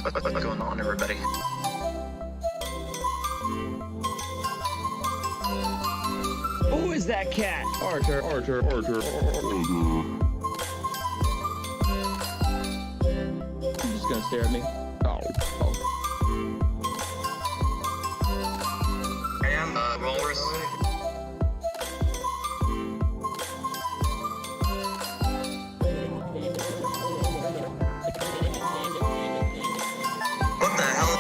What's going on, everybody? Who is that cat? Archer. You're just gonna stare at me? Oh. I am Walrus. What the hell?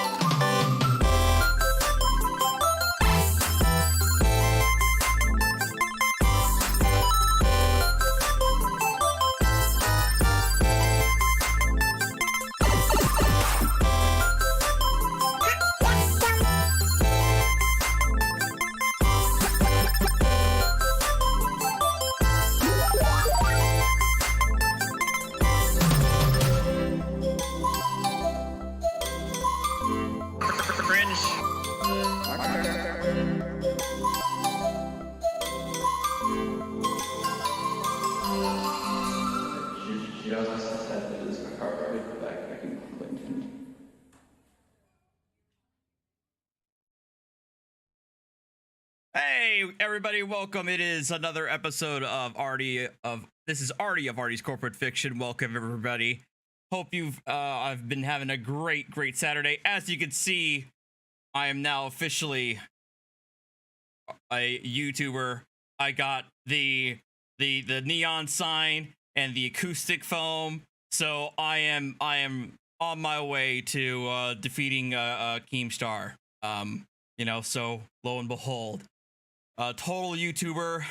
Hey everybody, welcome. It is another episode of Artie of Artie's Corporate Fiction. Welcome everybody. Hope I've been having a great Saturday. As you can see, I am now officially a YouTuber. I got the neon sign and the acoustic foam, so I am on my way to defeating Keemstar. So lo and behold, total YouTuber.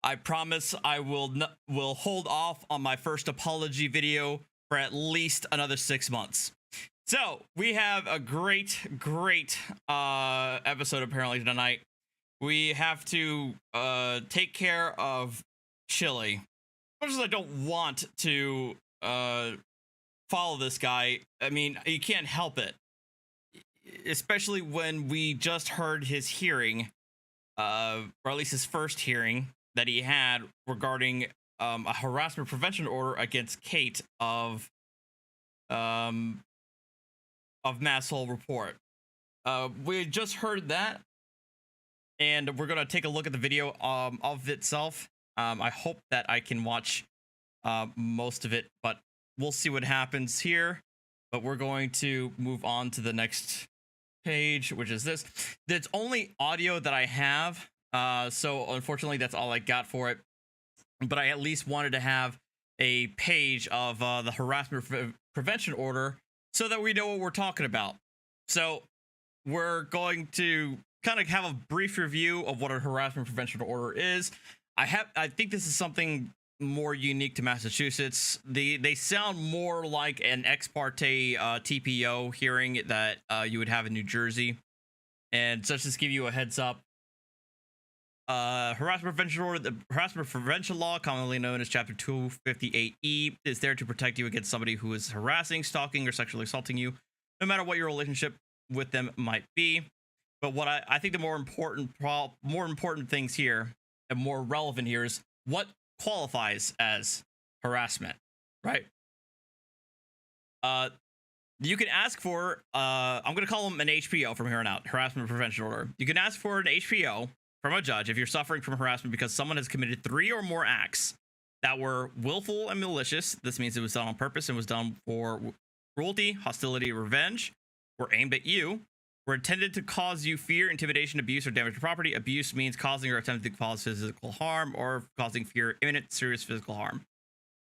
I promise I will hold off on my first apology video for at least another 6 months. So we have a great episode apparently tonight. We have to take care of Chili. As much as I don't want to follow this guy, I mean, you can't help it. Especially when we just heard his hearing, or at least his first hearing that he had regarding a harassment prevention order against Kate of Masshole Report. We just heard that, and we're gonna take a look at the video of itself. I hope that I can watch most of it, but we'll see what happens here. But we're going to move on to the next page, which is this. It's only audio that I have, so unfortunately that's all I got for it, but I at least wanted to have a page of the harassment prevention order so that we know what we're talking about. So we're going to kind of have a brief review of what a harassment prevention order is. I think this is something more unique to Massachusetts. They sound more like an ex parte TPO hearing that you would have in New Jersey. And so just give you a heads up, harassment prevention order, the harassment prevention law, commonly known as Chapter 258E, is there to protect you against somebody who is harassing, stalking, or sexually assaulting you, no matter what your relationship with them might be. But what I think the more important things here and more relevant here is what qualifies as harassment, right? You can ask for I'm gonna call them an HPO from here on out, harassment prevention order. You can ask for an HPO from a judge if you're suffering from harassment because someone has committed 3 or more acts that were willful and malicious. This means it was done on purpose and was done for cruelty, hostility, revenge, were aimed at you, were intended to cause you fear, intimidation, abuse, or damage to property. Abuse means causing or attempting to cause physical harm, or causing fear, imminent, serious physical harm.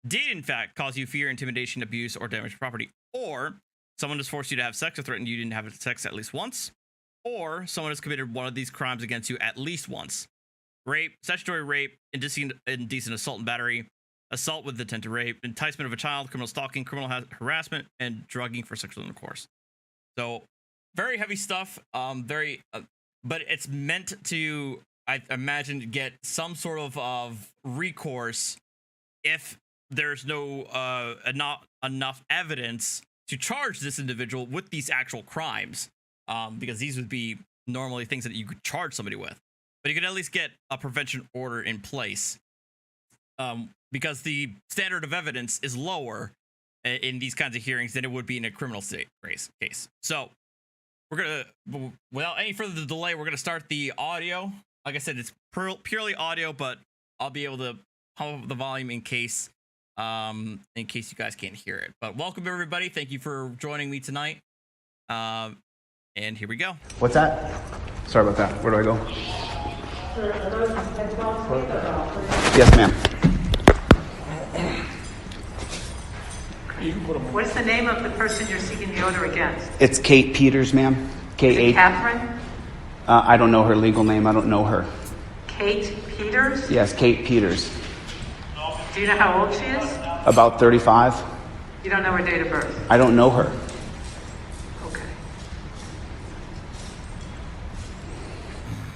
Did, in fact, cause you fear, intimidation, abuse, or damage to property. Or someone has forced you to have sex or threatened you didn't have sex at least once. Or someone has committed one of these crimes against you at least once. Rape, statutory rape, indecent assault and battery, assault with intent to rape, enticement of a child, criminal stalking, criminal harassment, and drugging for sexual intercourse. So very heavy stuff, but it's meant to, I imagine, get some sort of recourse if there's no not enough evidence to charge this individual with these actual crimes, because these would be normally things that you could charge somebody with. But you could at least get a prevention order in place, because the standard of evidence is lower in these kinds of hearings than it would be in a criminal case. So we're gonna, without any further delay, we're gonna start the audio. Like I said, it's purely audio, but I'll be able to pump up the volume in case you guys can't hear it. But welcome everybody. Thank you for joining me tonight. And here we go. What's that? Sorry about that. Where do I go? Yes, ma'am. What's the name of the person you're seeking the order against? It's Kate Peters, ma'am. Is it K-A. Catherine? I don't know her legal name. I don't know her. Kate Peters? Yes, Kate Peters. Do you know how old she is? About 35. You don't know her date of birth? I don't know her. Okay.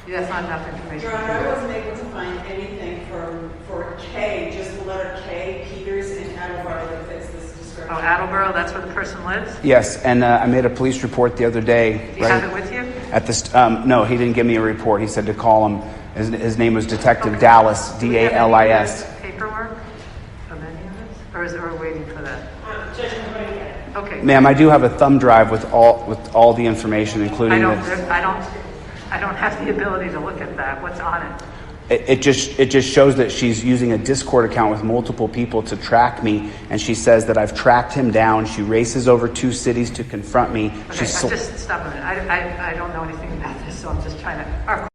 That's not enough information. Your Honor, I wasn't able to find anything for K, just the letter K, Peters, and Attleboro that fits this description. Oh, Attleboro, that's where the person lives? Yes, and I made a police report the other day. Do you have it with you? At this, no, he didn't give me a report. He said to call him. His name was Detective Dallas, Do we have any D-A-L-I-S. paperwork of any of this? Or is it, we're waiting for that? Judge, I'm going to get it. Okay. Ma'am, I do have a thumb drive with all the information, including I don't have the ability to look at that. What's on it? It just shows that she's using a Discord account with multiple people to track me, and she says that I've tracked him down. She races over 2 cities to confront me. Okay, just stop a minute. I don't know anything about this, so I'm just trying to.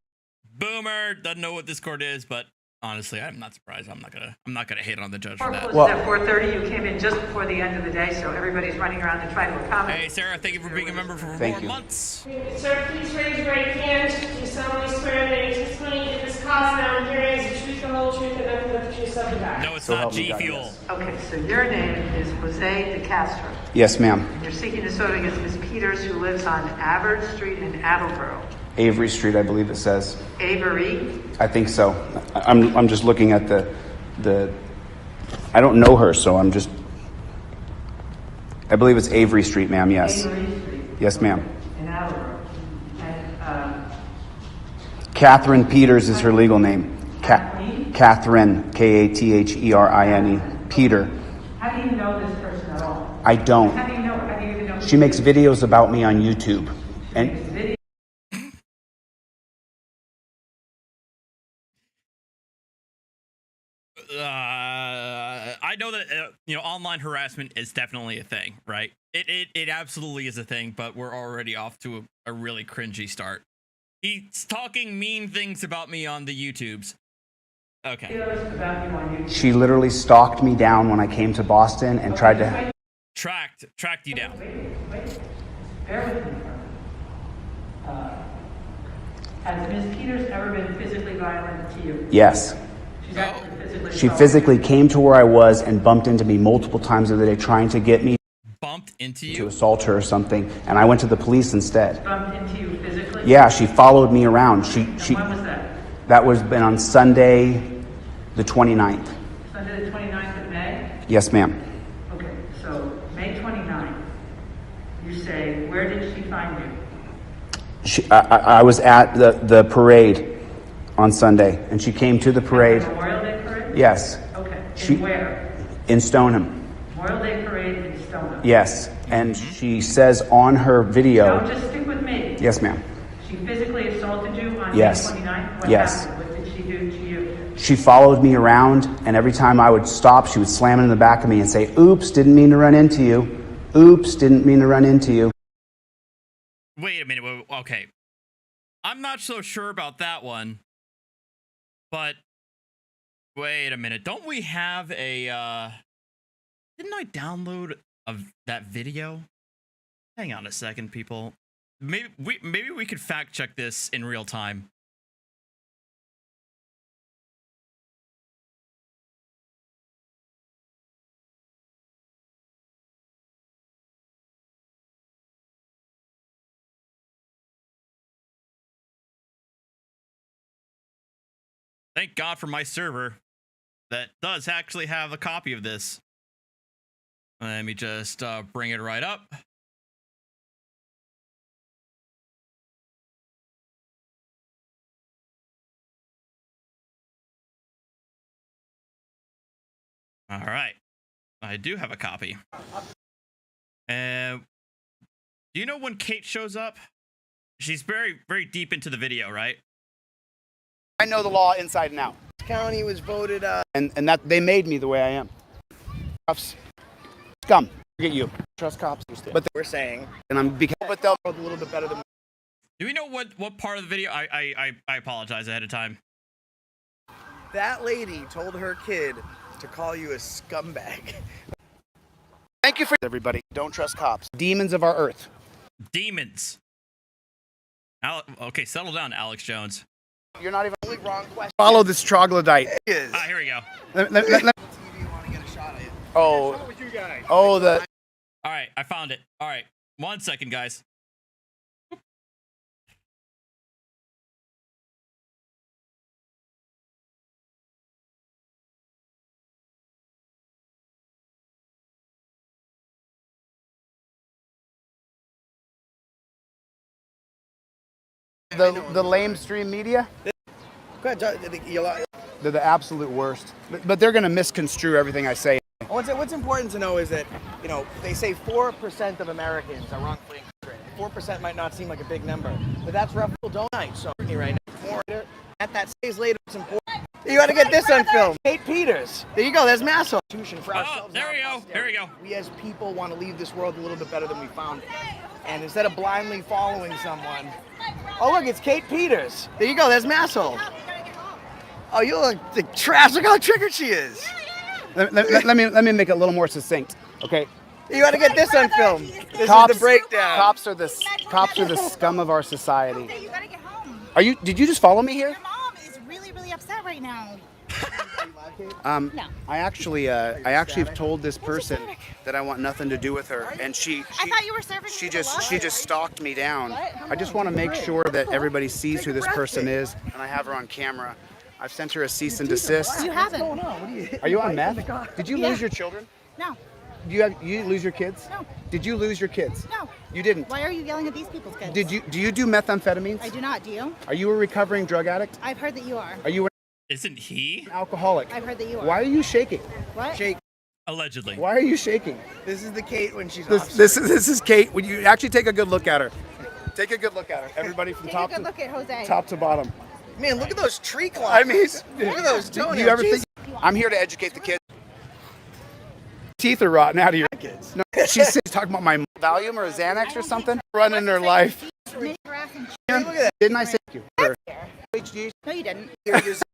Boomer doesn't know what Discord is, but honestly, I'm not surprised. I'm not gonna hate on the judge for Court that. closes at 4:30. You came in just before the end of the day, so everybody's running around and trying to accommodate. Hey, Sarah, thank you for being a member for Thank 4 you. months. Sir, please raise your right hand. Do you solemnly swear that any testimony in this cause now and hearing is the truth, the whole truth, and nothing but the truth, so help you God? No, it's So not help me G God, Fuel. yes. Okay, so your name is Jose de Castro. Yes, ma'am. You're seeking this order against Ms. Peters, who lives on Abbott Street in Attleboro. Avery Street, I believe it says. Avery. I think so. I'm just looking at the. I don't know her, so I'm just. I believe it's Avery Street, ma'am. Yes. Avery Street. Yes, ma'am. In Attleboro. And Catherine Peters is her legal name. Kathleen? Catherine, K-A-T-H-E-R-I-N-E. Peter. how do you know this person at all? I don't. How do you know her? How do you even know? She makes videos about me on YouTube, and Video. I know that online harassment is definitely a thing, right? It absolutely is a thing, but we're already off to a really cringy start. He's talking mean things about me on the YouTubes. Okay. Videos about you on YouTube. she literally stalked me down when I came to Boston and tried to. Tracked you down. Wait. Bear with me. Has Ms. Peters ever been physically violent to you? Yes. She's actually physically She assaulted physically came to where I was and bumped into me multiple times of the day trying to get me Bumped into to you. assault her or something, and I went to the police instead. bumped into you physically? Yeah, she followed me around. She And when was that? that was been on Sunday, the 29th. Sunday the 29th of May? Yes, ma'am. Okay, so May 29th, you say, where did she find you? I was at the parade on Sunday, and she came to the parade. Memorial Day parade? Yes, Okay, She- and where? in Stoneham. Memorial Day parade in Stoneham? Yes, and she says on her No, video. just stick with me. Yes, ma'am. She physically assaulted you on Yes. May 29th? What Yes. happened? What did she do to you? She followed me around, and every time I would stop, she would slam it in the back of me and say, "Oops, didn't mean to run into you. Oops, didn't mean to run into you." Wait a minute. Okay. I'm not so sure about that one. But wait a minute. Don't we have a didn't I download that video? Hang on a second, people. Maybe we could fact check this in real time. Thank God for my server that does actually have a copy of this. Let me just bring it right up. All right. I do have a copy. Do you know when Kate shows up? She's very, very deep into the video, right? I know the law inside and out. County was voted And that they made me the way I am. Cops, scum. Forget you. Trust cops, but we're saying, and I'm but they'll a little bit better than Do we know what part of the video? I apologize ahead of time. that lady told her kid to call you a scumbag. Thank you for everybody. Don't trust cops. Demons of our earth. Demons. Okay, settle down, Alex Jones. You're not even Only wrong question follow this troglodyte. is. Here we go. Let- TV want to get a shot at you. oh, the All right, I found it. All right, 1 second, guys. the lame stream media. Go ahead, They're the absolute worst. But they're gonna misconstrue everything I say. What's important to know is that, you know, they say 4% of Americans are wrongfully incarcerated. 4% might not seem like a big number, but that's roughly donate. So right now, more at that stays later. It's important. You got to get this on film. Kate Peters. There you go. There's mass institution for ourselves. There we go. There we go. We as people want to leave this world a little bit better than we found it. And instead of blindly following someone, oh look, it's Kate Peters. There you go. There's Massel. Oh, you look the trash. Look how triggered she is. Let me make it a little more succinct. Okay. You got to get this on film. This Cops, is the breakdown. Cops are the scum of our society. Okay, you gotta get home. Did you just follow me here? Your mom is really, really upset right now. No. I actually have told this person that I want nothing to do with her, and she I thought you were serving she me just the lunch. stalked me down. What? I just want to make sure that everybody sees who this person is, and I have her on camera. I've sent her a cease and desist. You haven't. Are you on meth? Did you lose your children? No. You lose your kids? No. Did you lose your kids? No. You didn't. Why are you yelling at these people's kids? Do you do methamphetamines? I do not. Do you? Are you a recovering drug addict? I've heard that you are. Are you an Isn't he? alcoholic? I've heard that you are. Why are you shaking? What? Shake. Allegedly. Why are you shaking? This is the Kate when she's This is Kate. Would you actually take a good look at her? Take a good look at her. Everybody from Take top a good look at Jose. to bottom. Man, look at those tree climbs. I mean, look at those do toenails. you ever Jeez. think I'm here to educate the kids? Teeth are rotten out of your kids. No, she's talking about my Valium or a Xanax or something. Running her life. Make grass and Look at that. Didn't I say thank you? Sure. No, you didn't.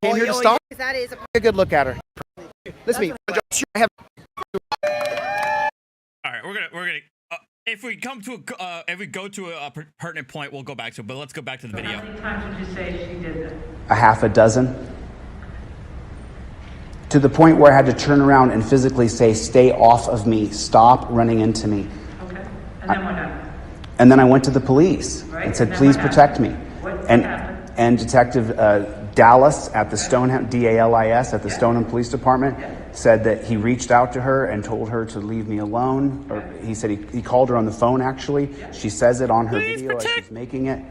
Came here to stop. Because that is a Take a good look at her. Listen to me. I have All right, we're gonna. If we come to if we go to a pertinent point, we'll go back to it. But let's go back to the video. How many times did you say she did that? a half a dozen. To the point where I had to turn around and physically say, "Stay off of me. Stop running into me." Okay. And then what happened? And then I went to the police Right. and said, And then "Please what protect me." What And happened? and Detective Dallas at the Stoneham DALIS at the Stoneham Police Department said that he reached out to her and told her to leave me alone. Or he said he called her on the phone. Actually, she says it on her video as she's making it.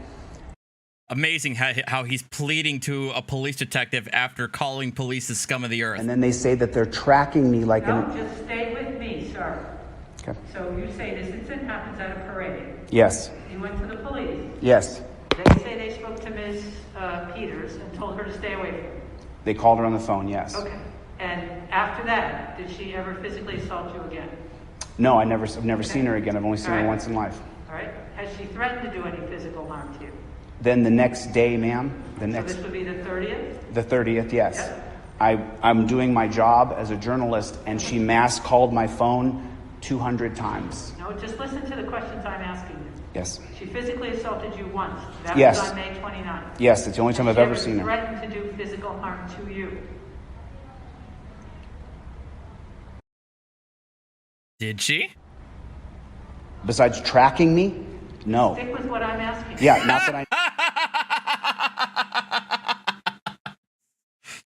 Amazing how he's pleading to a police detective after calling police the scum of the earth. And then they say that they're tracking me like No, an. just stay with me, sir. Okay. So you say this incident happens at a parade. Yes. You went to the police. Yes. They say they spoke to Ms. Peters and told her to stay away from you. They called her on the phone. Yes. Okay. And after that, did she ever physically assault you again? No, I've never seen her again. I've only seen her All right. once in life. All right. Has she threatened to do any physical harm to you? Then the next day, ma'am, So this would be the 30th? the 30th, yes. Yes. I'm doing my job as a journalist, and she mass called my phone 200 times. No, just listen to the questions I'm asking you. Yes. She physically assaulted you once. That Yes. was on May 29th. Yes, it's the only time I've ever seen her. Threatened to do physical harm to you. Did she? Besides tracking me? No. Stick with what I'm asking. Yeah, not that I.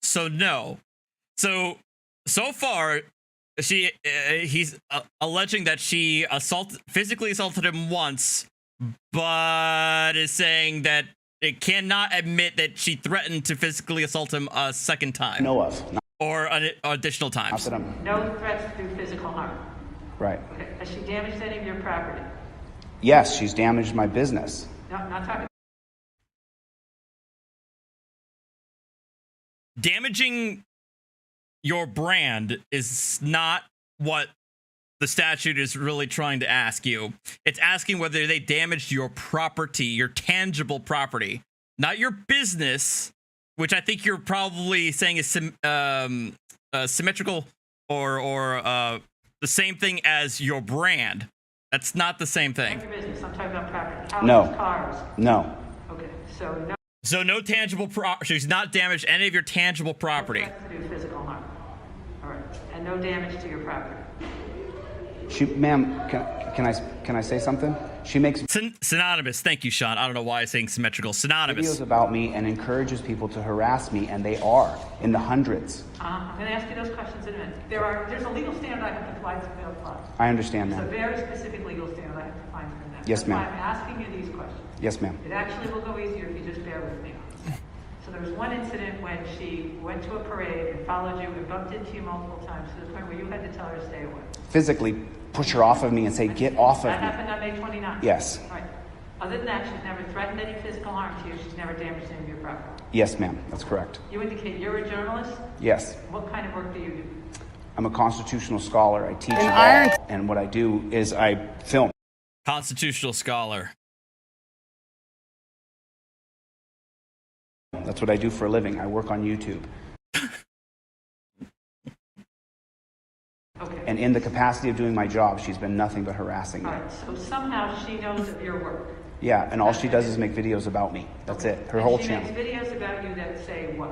So no. So far, he's alleging that she physically assaulted him once, but is saying that it cannot admit that she threatened to physically assault him a second time. know of. or additional Not times. that I'm No threats through physical harm. right. Okay. Has she damaged any of your property? Yes, she's damaged my business. No, not talking. Damaging your brand is not what the statute is really trying to ask you. It's asking whether they damaged your property, your tangible property, not your business, which I think you're probably saying is symmetrical or the same thing as your brand. That's not the same thing. Your business. I'm talking about property. Houses, No. cars. No. Okay. So no So no tangible property. She's not damaged any of your tangible property. threats to do physical harm. All right. And no damage to your property. Ma'am, can I say something? She makes Synonymous. Thank you, Sean. I don't know why I'm saying symmetrical. Synonymous. videos about me and encourages people to harass me, and they are in the hundreds. I'm going to ask you those questions in a minute. There's a legal standard I have to apply to fail apply. I understand, It's a ma'am. very specific legal standard I have to find from that. Yes, That's why ma'am. I'm asking you these questions. Yes, ma'am. It actually will go easier if you just bear with me. So there was one incident when she went to a parade and followed you and bumped into you multiple times to the point where you had to tell her to stay away. Physically push her off of me and say, "Get off of That me." happened on May 29th? Yes. All right. Other than that, she's never threatened any physical harm to you. She's never damaged any of your property. Yes, ma'am. That's correct. You indicate you're a journalist. Yes. What kind of work do you do? I'm a constitutional scholar. I teach law, and what I do is I film. Constitutional scholar. That's what I do for a living. I work on YouTube. Okay. And in the capacity of doing my job, she's been nothing but harassing me. All right. So somehow she knows of your work. Yeah, and all she does is make videos about me. That's it. Her whole She channel. makes videos about you that say what?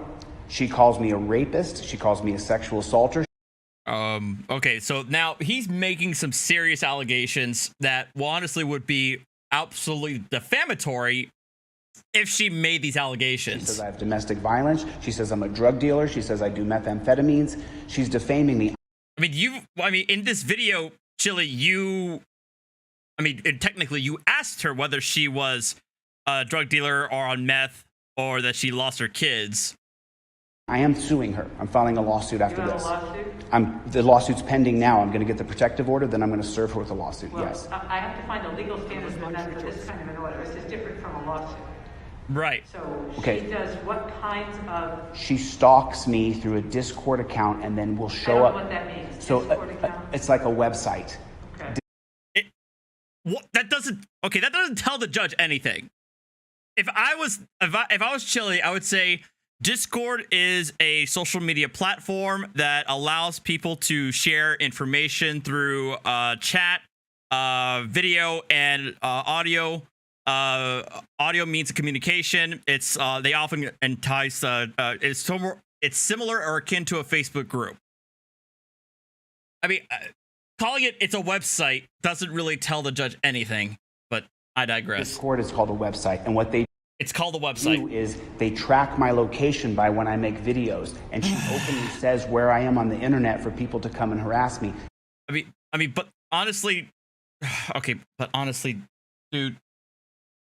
She calls me a rapist. She calls me a sexual assaulter. Okay, so now he's making some serious allegations that, well, honestly would be absolutely defamatory if she made these She allegations. says I have domestic violence. She says I'm a drug dealer. She says I do methamphetamines. She's defaming me. I mean, in this video, Chili, technically you asked her whether she was a drug dealer or on meth or that she lost her kids. I am suing her. I'm filing a lawsuit after You have this. a lawsuit? The lawsuit's pending now. I'm going to get the protective order, then I'm going to serve her with a lawsuit. Well, Yes. I have to find a legal standard for that for this kind of an order. This is different from a lawsuit. Right. So Okay. she does what kinds of? She stalks me through a Discord account and then will I show don't up. know what that means. So Discord account? it's like a website. Okay. That doesn't tell the judge anything. If I was Chili, I would say Discord is a social media platform that allows people to share information through chat, video, and audio. Audio means of communication. It's they often entice. It's similar or akin to a Facebook group. I mean, calling it's a website doesn't really tell the judge anything. But I digress. Discord is called a website, and what It's called a do website. is they track my location by when I make videos, and she openly says where I am on the internet for people to come and harass me. But honestly, dude,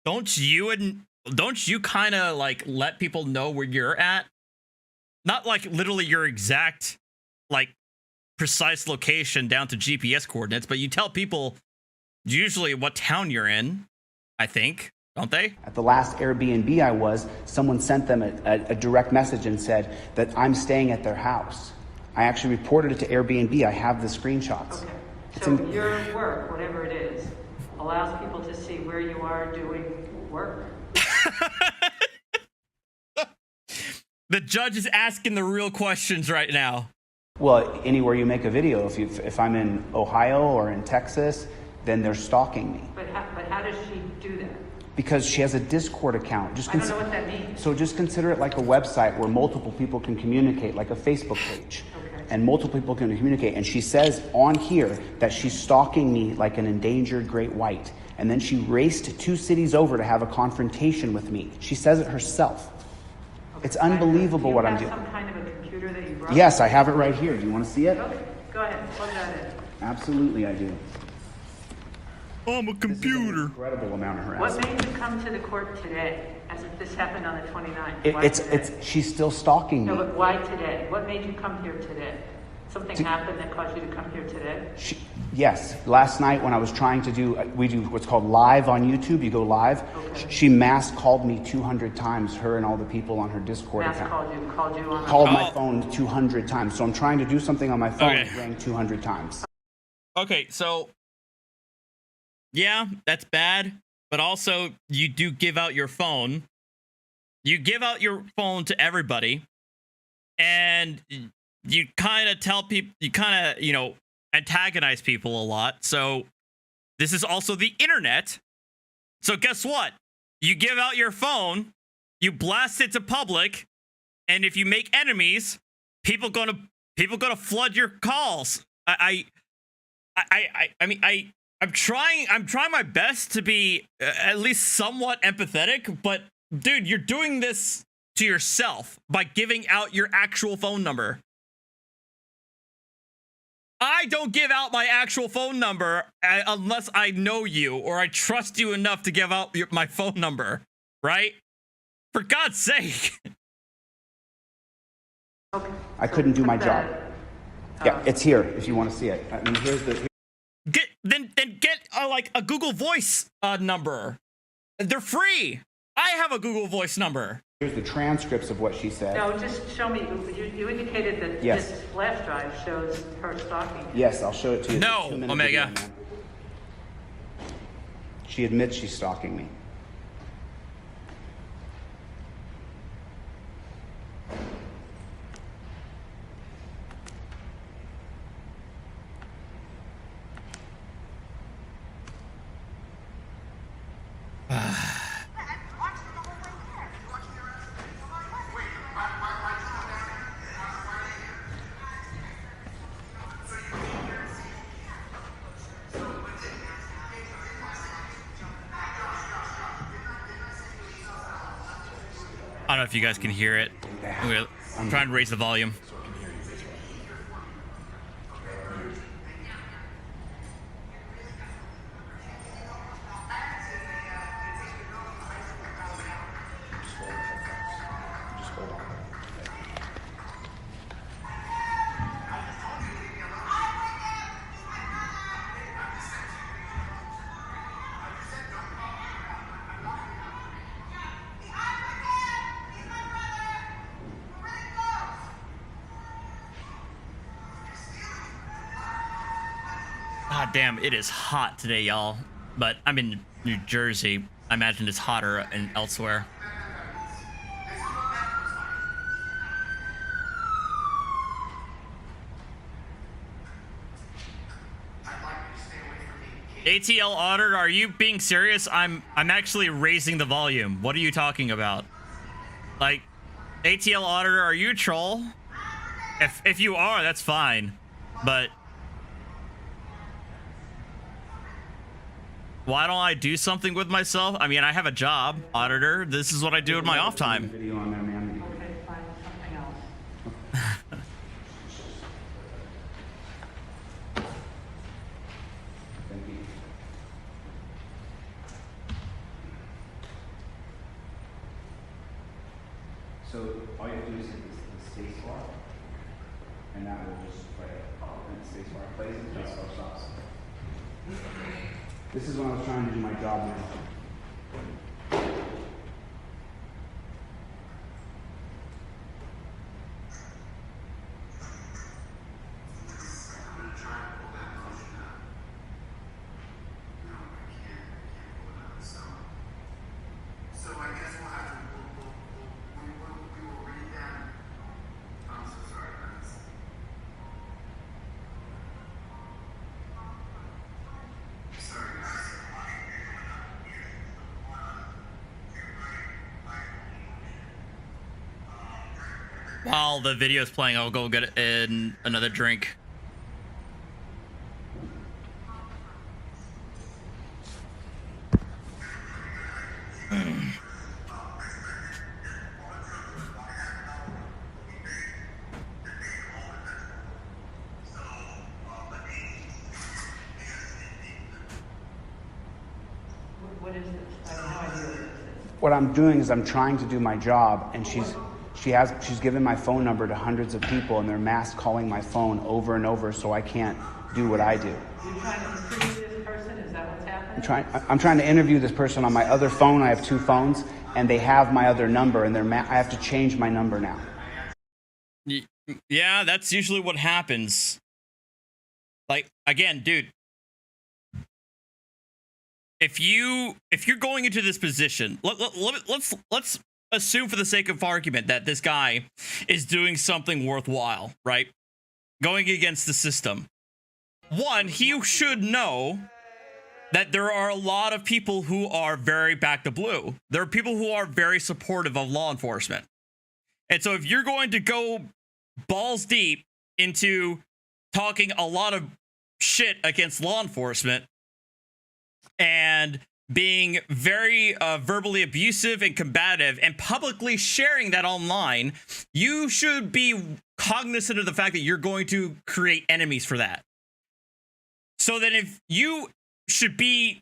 don't you kind of like let people know where you're at? Not like literally your exact like precise location down to GPS coordinates, but you tell people usually what town you're in, I think, don't they? At the last Airbnb I was, someone sent them a direct message and said that I'm staying at their house. I actually reported it to Airbnb. I have the screenshots. Okay. It's So in- your work, whatever it is, allows people to see where you are doing work. The judge is asking the real questions right now. Well, anywhere you make a video, if I'm in Ohio or in Texas, then they're stalking me. But how does she do that? Because she has a Discord account. I don't know what that means. So just consider it like a website where multiple people can communicate, like a Facebook page. Okay. And multiple people can communicate. And she says on here that she's stalking me like an endangered great white. And then she raced 2 cities over to have a confrontation with me. She says it herself. It's unbelievable what I'm Do you doing. have some kind of a computer that you brought? Yes, I have it right here. Do you want to see it? Okay, go ahead, plug that in. Absolutely, I do. I'm a computer. Incredible amount of What harassment. made you come to the court today Hasn't this happened on the 29th? She's still stalking No, me. but why today? What made you come here today? Something happened that caused you to come here today? Yes, last night when I was trying to we do what's called live on YouTube. You go live. Okay. She mass called me 200 times. Her and all the people on her Discord Mass account called you on called my phone 200 times. So I'm trying to do something on my phone. Okay. It rang 200 times. Okay, so yeah, that's bad, but also you do give out your phone. You give out your phone to everybody, and you kind of tell people, you kind of, antagonize people a lot. So this is also the internet. So guess what? You give out your phone, you blast it to public, and if you make enemies, people gonna flood your calls. I'm trying my best to be at least somewhat empathetic, but dude, you're doing this to yourself by giving out your actual phone number. I don't give out my actual phone number unless I know you or I trust you enough to give out my phone number, right? For God's sake. Okay. I couldn't do my job. Yeah, it's here if you want to see it. I mean, here's the. Get like a Google Voice number. They're free. I have a Google Voice number. Here's the transcripts of what she said. No, just show me. You indicated that Yes. this flash drive shows her stalking. Yes, I'll show it to you. No, 2-minute Omega. video, man. She admits she's stalking me. I don't know if you guys can hear it. I'm trying to raise the volume. God damn, it is hot today, y'all. But I'm in New Jersey. I imagine it's hotter elsewhere. ATL Otter, are you being serious? I'm actually raising the volume. What are you talking about? Like, ATL Otter, are you a troll? If you are, that's fine. But why don't I do something with myself? I mean, I have a job, auditor. This is what I do in my off time. Video on there, man. Okay, find something else. Thank you. So all you have to do is hit the space bar, and that will just play it. And the space bar plays and space bar stops. This is when I was trying to do my job now. While the video's playing, I'll go get another drink. What is this? I have no idea what this is. What I'm doing is I'm trying to do my job, and she's given my phone number to hundreds of people, and they're mass calling my phone over and over, so I can't do what I do. You're trying to interview this person? Is that what's happening? I'm trying to interview this person on my other phone. I have 2 phones, and they have my other number, and I have to change my number now. Yeah, that's usually what happens. Like, again, dude, if you're going into this position, let's assume for the sake of argument that this guy is doing something worthwhile, right? Going against the system. One, he should know that there are a lot of people who are very back to blue. There are people who are very supportive of law enforcement. And so if you're going to go balls deep into talking a lot of shit against law enforcement and being very verbally abusive and combative and publicly sharing that online, you should be cognizant of the fact that you're going to create enemies for that. So that if you should be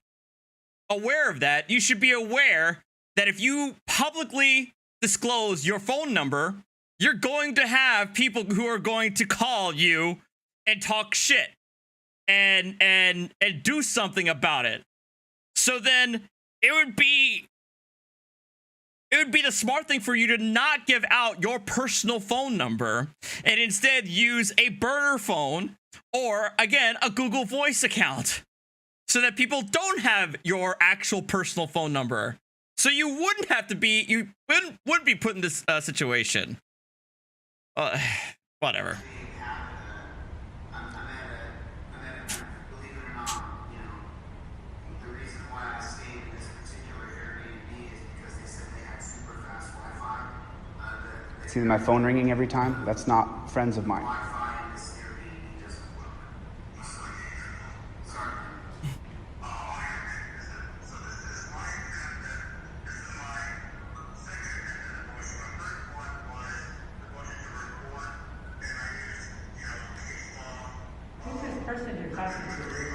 aware of that, you should be aware that if you publicly disclose your phone number, you're going to have people who are going to call you and talk shit and do something about it. So then it would be the smart thing for you to not give out your personal phone number and instead use a burner phone or, again, a Google Voice account so that people don't have your actual personal phone number. So you wouldn't be put in this situation. Whatever. See my phone ringing every time? That's not friends of mine.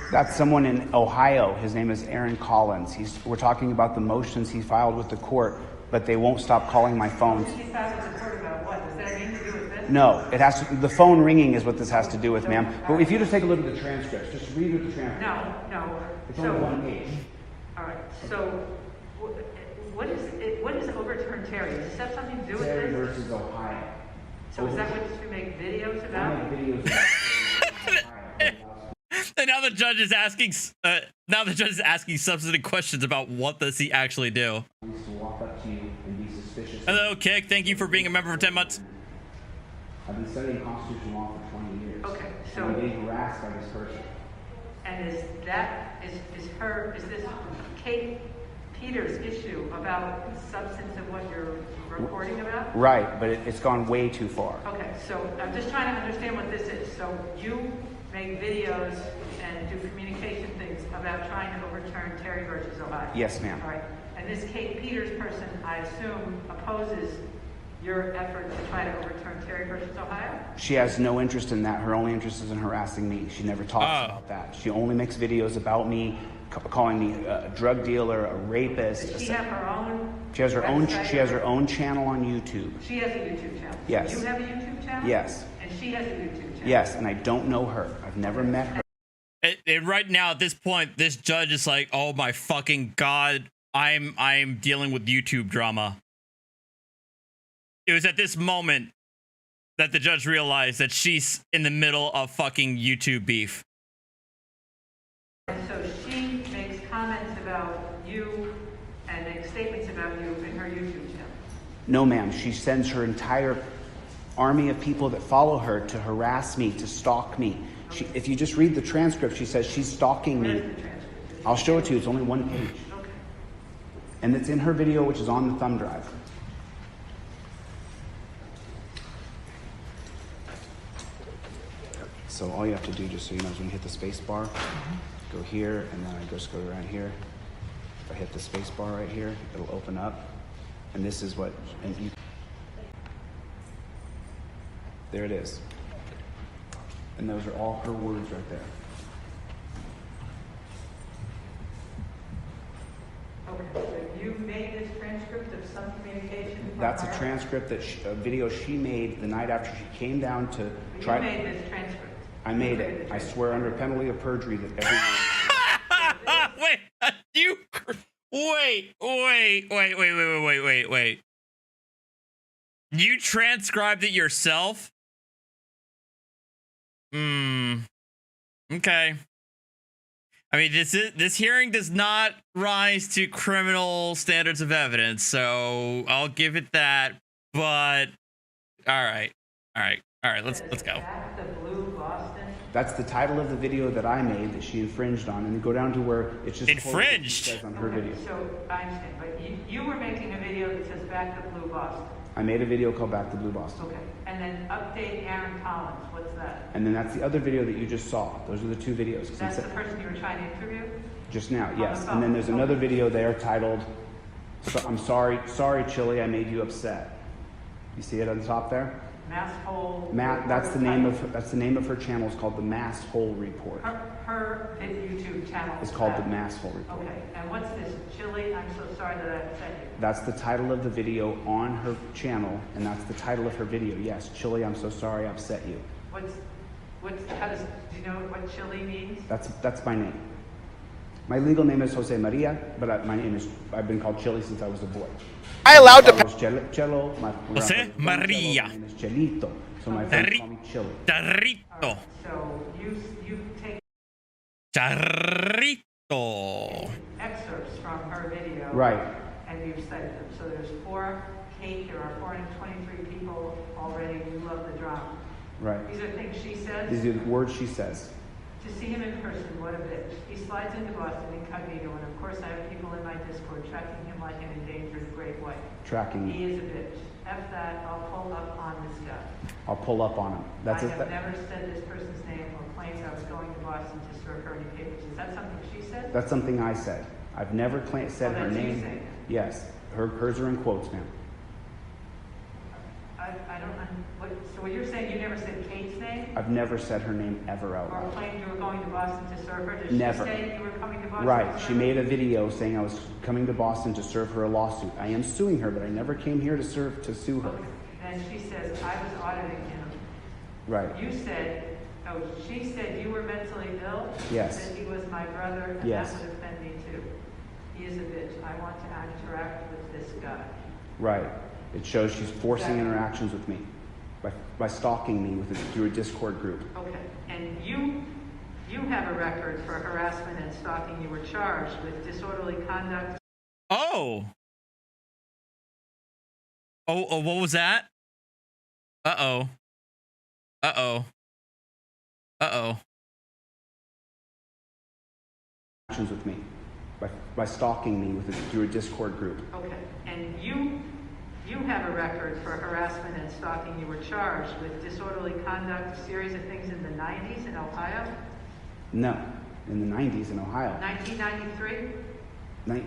That's someone in Ohio. His name is Aaron Collins. We're talking about the motions he filed with the court, but they won't stop calling my phone. He filed with the court about what? Does that have anything to do with this? No, it has to. The phone ringing is what this has to do with, ma'am. But if you just take a look at the transcripts, just read the transcript. No. It's only 1 page. All right. So, what is overturned Terry? Does this have something to do with Terry this? versus Ohio. So is that what you make videos about? I make videos about And now the judge is asking. Substantive questions about what does he actually do. I used to walk up to you and be suspicious. Hello, Kick. Thank you for being a member for 10 months. I've been studying constitutional law for 20 years. Okay, so I'm being harassed by this person. And is this Kate Peters' issue about the substance of what you're reporting about? Right, but it's gone way too far. Okay, so I'm just trying to understand what this is. So you make videos and do communication things about trying to overturn Terry versus Ohio? Yes, ma'am. All right. And this Kate Peters person, I assume, opposes your effort to try to overturn Terry versus Ohio? She has no interest in that. Her only interest is in harassing me. She never talks about that. She only makes videos about me, calling me a drug dealer, a rapist. Does she have her own? She has her own. website? She has her own channel on YouTube. She has a YouTube channel. Yes. You have a YouTube channel? Yes. And she has a YouTube channel? Yes, and I don't know her. I've never met her. And right now, at this point, this judge is like, "Oh my fucking god, I'm dealing with YouTube drama." It was at this moment that the judge realized that she's in the middle of fucking YouTube beef. And so she makes comments about you and makes statements about you in her YouTube channel? No, ma'am. She sends her entire army of people that follow her to harass me, to stalk me. Okay. If you just read the transcript, she says she's stalking me. Where's the transcript? I'll show it to you. It's only 1 page. Okay. And it's in her video, which is on the thumb drive. So all you have to do, just so you know, is when you hit the space bar, go here, and then I just go around here. If I hit the space bar right here, it'll open up. And this is what, and you, there it is. And those are all her words right there. Okay, so you made this transcript? transcript of some communication? from That's a her? transcript a video she made the night after she came down to try. You made this transcript. I made it. I swear under penalty of perjury that everyone. Wait. You transcribed it yourself? Okay. I mean, this hearing does not rise to criminal standards of evidence, so I'll give it that. But all right. Let's go. Back the blue Boston. That's the title of the video that I made that she infringed on, and you go down to where it's just infringed says on her video. So I understand, but you were making a video that says back the blue Boston. I made a video called Back to Blue Boston. Okay, and then update Aaron Collins. What's that? And then that's the other video that you just saw. Those are the two videos. That's the person you were trying to interview? Just now, yes. the And then phone. there's another video there titled, I'm sorry, Chili, I made you upset. You see it on the top there? Mass Hole. That's the name of her channel. It's called the Mass Hole Report. Her YouTube channel. It's called the Mass Hole Report. Okay, and what's this? Chili, I'm so sorry that I upset you. That's the title of the video on her channel, and that's the title of her video. Yes, Chili, I'm so sorry I upset you. Do you know what Chili means? That's my name. My legal name is Jose Maria, but I've been called Chili since I was a boy. I allowed to. Chelo. Jose Maria. My name is Chelito, so my friends call me Chili. Charrito. So you take Charrito. excerpts from her video. Right. And you've cited them. So there's Kate, there are 423 people already who love the drama. Right. These are things she says. These are the words she says. To see him in person, what a bitch. He slides into Boston incognito, and of course I have people in my Discord tracking him like an endangered great white. Tracking He me. is a bitch. F that, I'll pull up on this guy. I'll pull up on him. I have never said this person's name or claims I was going to Boston to serve her any papers. Is that something she said? That's something I said. I've never said her that's you name. saying it. Yes. Hers are in quotes, ma'am. I don't know. So what you're saying, you never said Kate's name? I've never said her name ever out Or loud. claimed you were going to Boston to serve her? Did Never. she say you were coming to Boston? Right. to She serve made her? a video saying I was coming to Boston to serve her a lawsuit. I am suing her, but I never came here to sue her. Okay. Then she says, I was auditing him. Right. She said you were mentally ill? Yes. That he was my brother, and Yes. that would offend me too. He is a bitch. I want to interact with this guy. Right. It shows she's forcing interactions with me by stalking me through a Discord group. Okay. And you have a record for harassment and stalking. You were charged with disorderly conduct. Oh, what was that? Uh-oh. Interactions with me by stalking me through a Discord group. Okay. And you have a record for harassment and stalking. You were charged with disorderly conduct, a series of things in the 90s in Ohio? No, in the 90s in Ohio. 1993?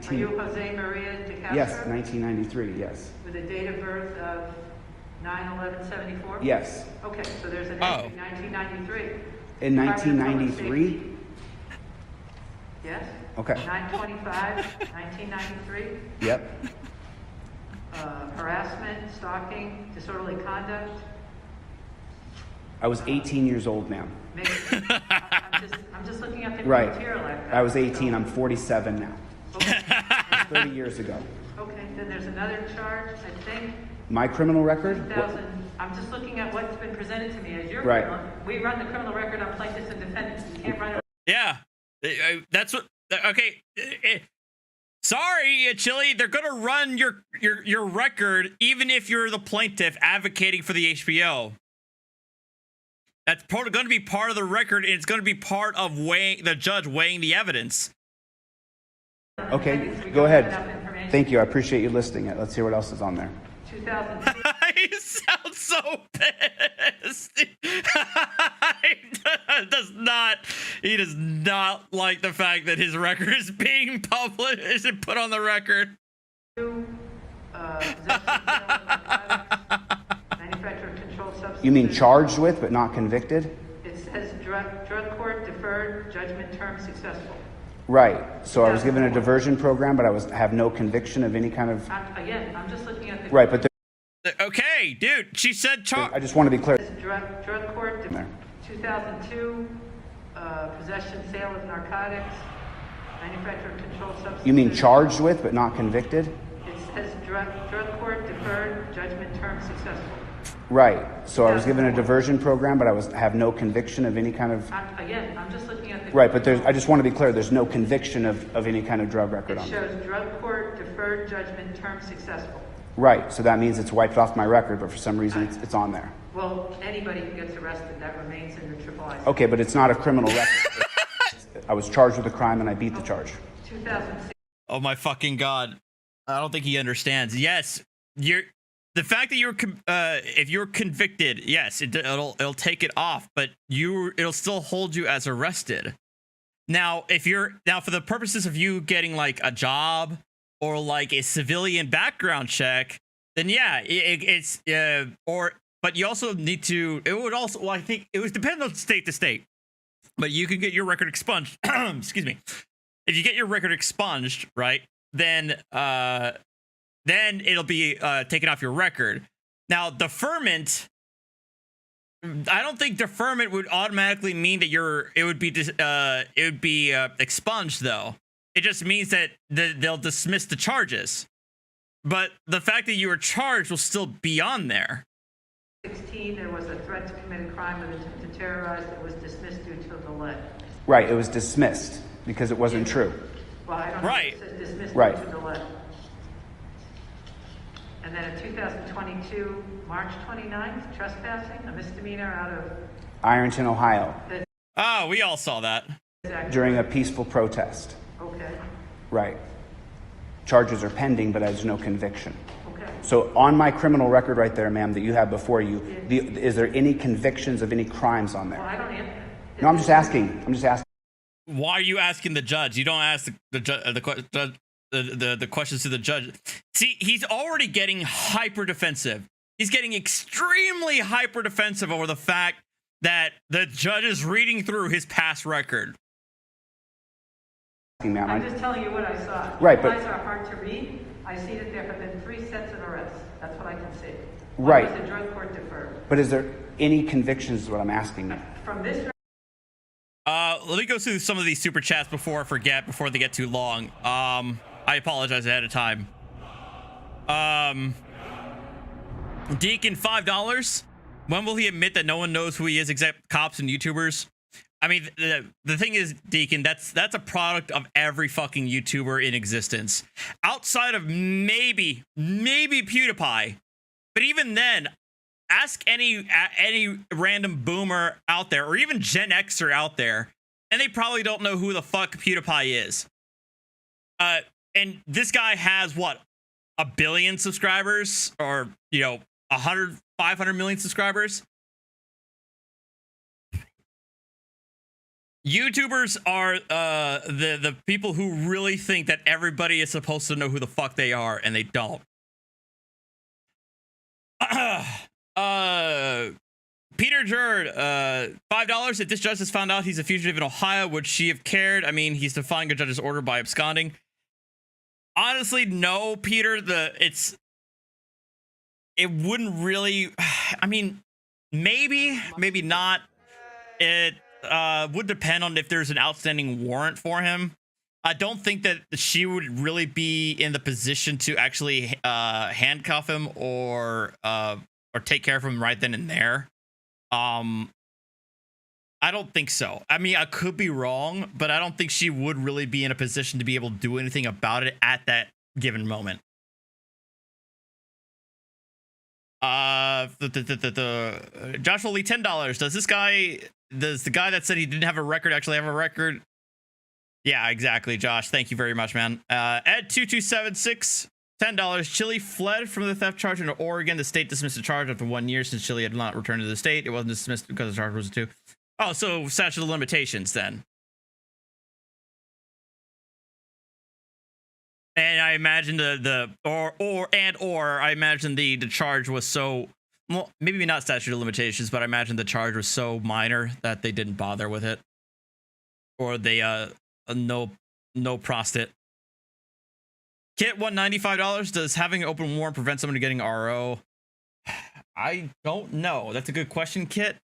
Are you Jose Maria de Castro? Yes, 1993, yes. With a date of birth of 9/11/74? Yes. Okay, so there's an entry, 1993. In Department of Public 1993? Safety. Yes? Okay. 9/25, 1993. Yep. Harassment, stalking, disorderly conduct. I was 18 years old now. I'm just looking at the Right. material I've got. I was 18. I'm 47 now. Okay. 30 years ago. Okay, then there's another charge, I think. My criminal record? 2000. I'm just looking at what's been presented to me as your Right. criminal. We run the criminal record on plaintiffs and defendants. You can't run it. Yeah, that's what. Okay, sorry, Chili. They're gonna run your record even if you're the plaintiff advocating for the HBO. That's going to be part of the record, and it's going to be part of the judge weighing the evidence. Okay, go ahead. Thank you. I appreciate you listing it. Let's hear what else is on there. 2006. He sounds so pissed. He does not like the fact that his record is being published and put on the record. Manufacturer of controlled substances. You mean charged with but not convicted? It says drug court deferred, judgment term successful. Right. So I was given a diversion program, but have no conviction of any kind of. Again, I'm just looking at the. Right, but Okay, dude. She said I just want to be clear. Drug court, There. 2002, possession, sale of narcotics, manufacture of controlled substances. You mean charged with, but not convicted? It says drug court deferred, judgment term successful. Right. So I was given a diversion program, but have no conviction of any kind of. Again, I'm just looking at the. Right, but I just want to be clear. There's no conviction of any kind of drug record It on there. shows drug court deferred, judgment term successful. Right. So that means it's wiped off my record, but for some reason it's on there. Well, anybody who gets arrested, that remains in the triple I. Okay, but it's not a criminal record. I was charged with a crime and I beat the charge. 2006. Oh my fucking god! I don't think he understands. Yes, the fact that if you're convicted, yes, it'll take it off, but it'll still hold you as arrested. Now, for the purposes of you getting like a job or like a civilian background check, then yeah, but you also need to. It would also, well, I think it would depend on state to state, but you can get your record expunged. Excuse me. If you get your record expunged, right, then it'll be taken off your record. Now, deferment, I don't think deferment would automatically mean that it would be expunged, though. It just means that they'll dismiss the charges. But the fact that you were charged will still be on there. 2016, there was a threat to commit a crime with intent to terrorize that was dismissed due to a delay. Right. It was dismissed because it wasn't true. Well, I don't know if it says dismissed Right. due to delay. And then in 2022, March 29th, trespassing, a misdemeanor out of. Ironton, Ohio, Oh, we all saw that. during a peaceful protest. Okay, Right. Charges are pending, but there's no conviction. okay. So on my criminal record right there, ma'am, that you have before you, is there any convictions of any crimes on Well, there? I don't answer. No, I'm just asking. Why are you asking the judge? You don't ask the questions to the judge. See, he's already getting hyper defensive. He's getting extremely hyper defensive over the fact that the judge is reading through his past record. Ma'am, I'm just telling you what I saw. Right, but- Eyes are hard to read. I see that there have been 3 sets of arrests. That's what I can see. Right. One was a drug court deferred. But is there any convictions is what I'm asking now. From this. Let me go through some of these super chats before they get too long. I apologize ahead of time. Deacon, $5. When will he admit that no one knows who he is except cops and YouTubers? I mean, the thing is, Deacon, that's a product of every fucking YouTuber in existence. Outside of maybe PewDiePie. But even then, ask any random boomer out there, or even Gen Xer out there, and they probably don't know who the fuck PewDiePie is. And this guy has, what, 1 billion subscribers? Or, 100, 500 million subscribers? YouTubers are the people who really think that everybody is supposed to know who the fuck they are, and they don't. Peter Jerd, $5. If this judge has found out he's a fugitive in Ohio, would she have cared? I mean, he's defying a judge's order by absconding. Honestly, no, Peter. It wouldn't really. I mean, maybe not. It would depend on if there's an outstanding warrant for him. I don't think that she would really be in the position to actually handcuff him or take care of him right then and there. I don't think so. I mean, I could be wrong, but I don't think she would really be in a position to be able to do anything about it at that given moment. Joshua Lee, $10. Does the guy that said he didn't have a record actually have a record? Yeah, exactly, Josh. Thank you very much, man. Ed2276, $10. Chile fled from the theft charge into Oregon. The state dismissed the charge after 1 year since Chile had not returned to the state. It wasn't dismissed because the charge was two. Oh, so statute of limitations then. And I imagine I imagine the charge was so, well, maybe not statute of limitations, but I imagine the charge was so minor that they didn't bother with it, or they no No prostate. Kit $195. Does having an open warrant prevent someone from getting RO? I don't know. That's a good question, Kit.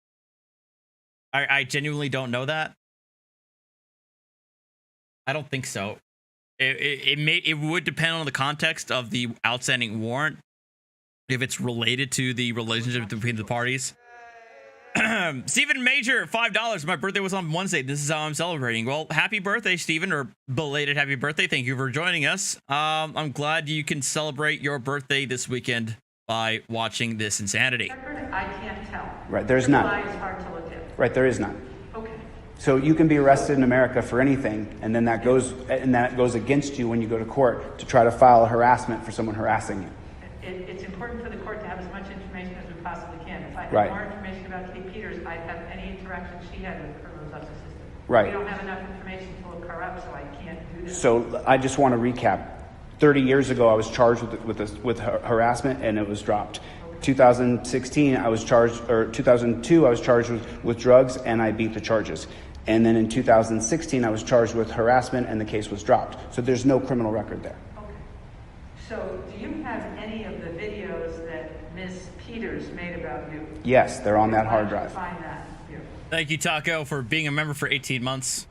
I genuinely don't know that. I don't think so. It would depend on the context of the outstanding warrant, if it's related to the relationship between the parties. Stephen Major, $5. My birthday was on Wednesday. This is how I'm celebrating. Well, happy birthday, Stephen, or belated happy birthday. Thank you for joining us. I'm glad you can celebrate your birthday this weekend by watching this insanity. I can't tell. Right, there's Your none. lie is hard to look at. Right, there is none. Okay. So you can be arrested in America for anything, and then that goes against you when you go to court to try to file a harassment for someone harassing you. It's important for the court to have as much information as we possibly can. If I had Right. more information about Kate Peters, I'd have any interaction she had with the criminal justice system. Right. We don't have enough information to look her up, so I can't do that. So I just want to recap. 30 years ago, I was charged with harassment, and it was dropped. 2016, I was charged, or 2002, I was charged with drugs, and I beat the charges. And then in 2016, I was charged with harassment, and the case was dropped. So there's no criminal record there. Okay. So do you have any of the videos that Ms. Peters made about you? Yes, they're on that hard Why don't drive. you find that here? Thank you, Taco, for being a member for 18 months.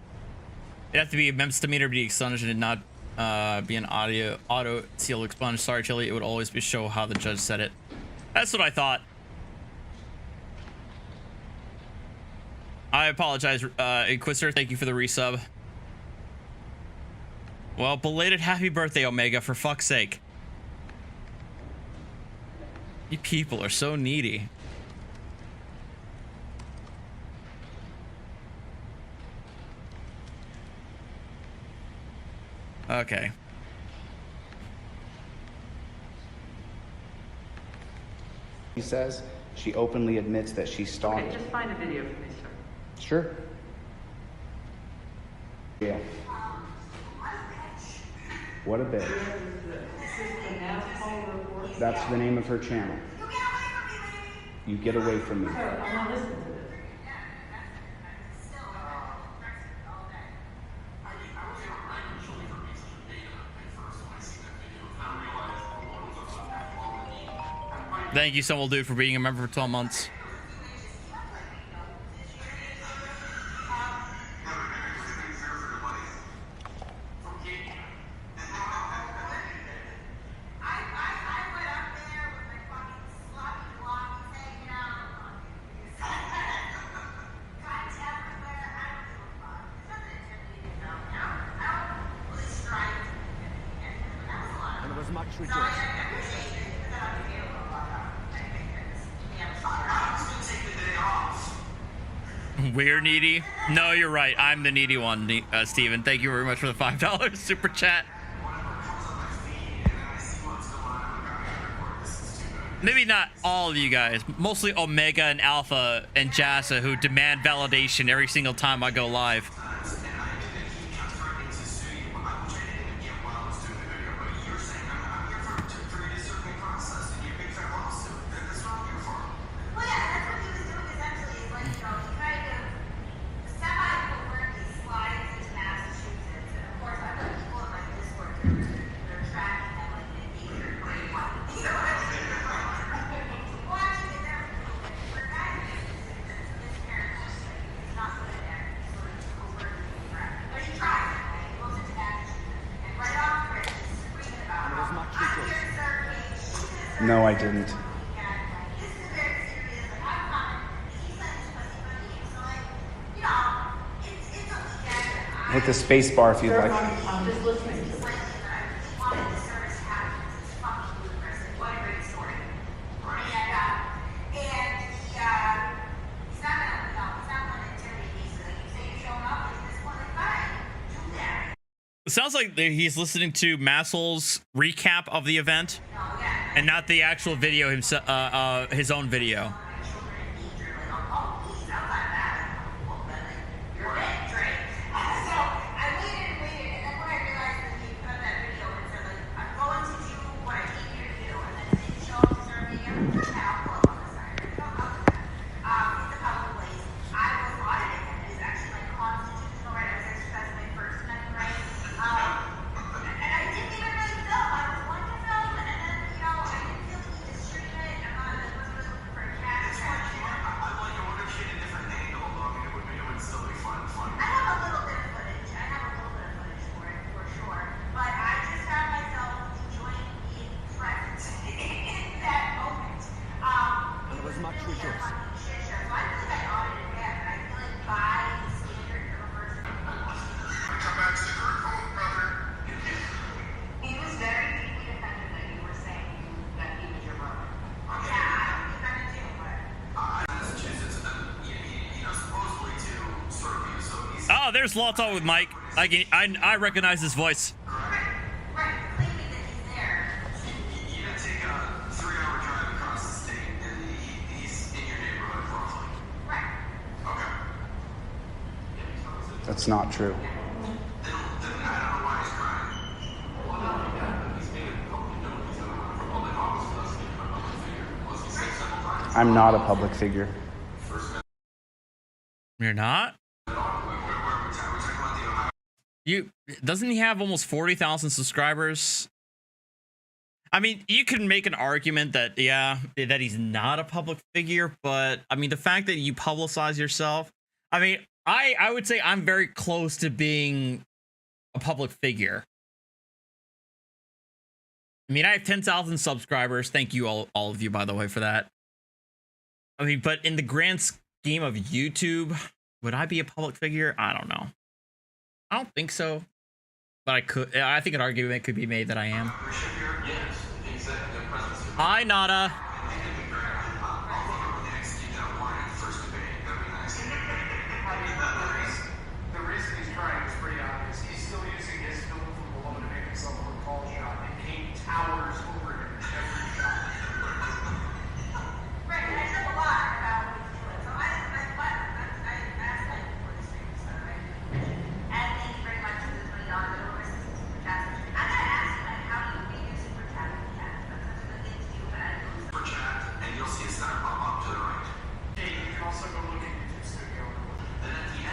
It'd have to be a misdemeanor to be expunged and not be an auto seal expunged. Sorry, Chili. It would always be show how the judge said it. That's what I thought. I apologize, Inquisitor. Thank you for the resub. Well, belated happy birthday, Omega, for fuck's sake. You people are so needy. Okay. She says she openly admits that she stalked. Okay, just find a video for me, sir. Sure. Yeah. What a bitch. This is the NASCAR report. That's the name of her channel. You get away from me. Sir, I want to listen to this. Thank you, Soul Dude, for being a member for 12 months. And there was much rejoicing. We're needy. No, you're right. I'm the needy one, Steven. Thank you very much for the $5 super chat. Maybe not all of you guys. Mostly Omega and Alpha and Jassa, who demand validation every single time I go live. No, I didn't. Hit the space bar if you'd Sir, like. I'm just listening to this. It sounds like he's listening to Massel's recap of the event and not the actual video himself, his own video. there's Law Talk with Mike. I recognize his voice. That's not true. I'm not a public figure. You're not? Doesn't he have almost 40,000 subscribers? I mean, you can make an argument that, yeah, that he's not a public figure, but I mean, the fact that you publicize yourself, I mean, I would say I'm very close to being a public figure. I mean, I have 10,000 subscribers. Thank you all of you, by the way, for that. I mean, but in the grand scheme of YouTube, would I be a public figure? I don't know. I don't think so, but I could. I think an argument could be made that I am. Hi, Nada. The reason he's trying is pretty obvious. He's still using his film from the woman to make himself a call shot. It came towers over him every shot. Right, and I said a lot about what he's doing. So I asked him for his things, all right? And thank you very much for the $20 over super chat. I gotta ask you, like, how do you make your super chat with chat? That's such a good thing to do, but I don't know. Super chat, and you'll see a star pop up to the right. Hey, you can also go look at YouTube Studio.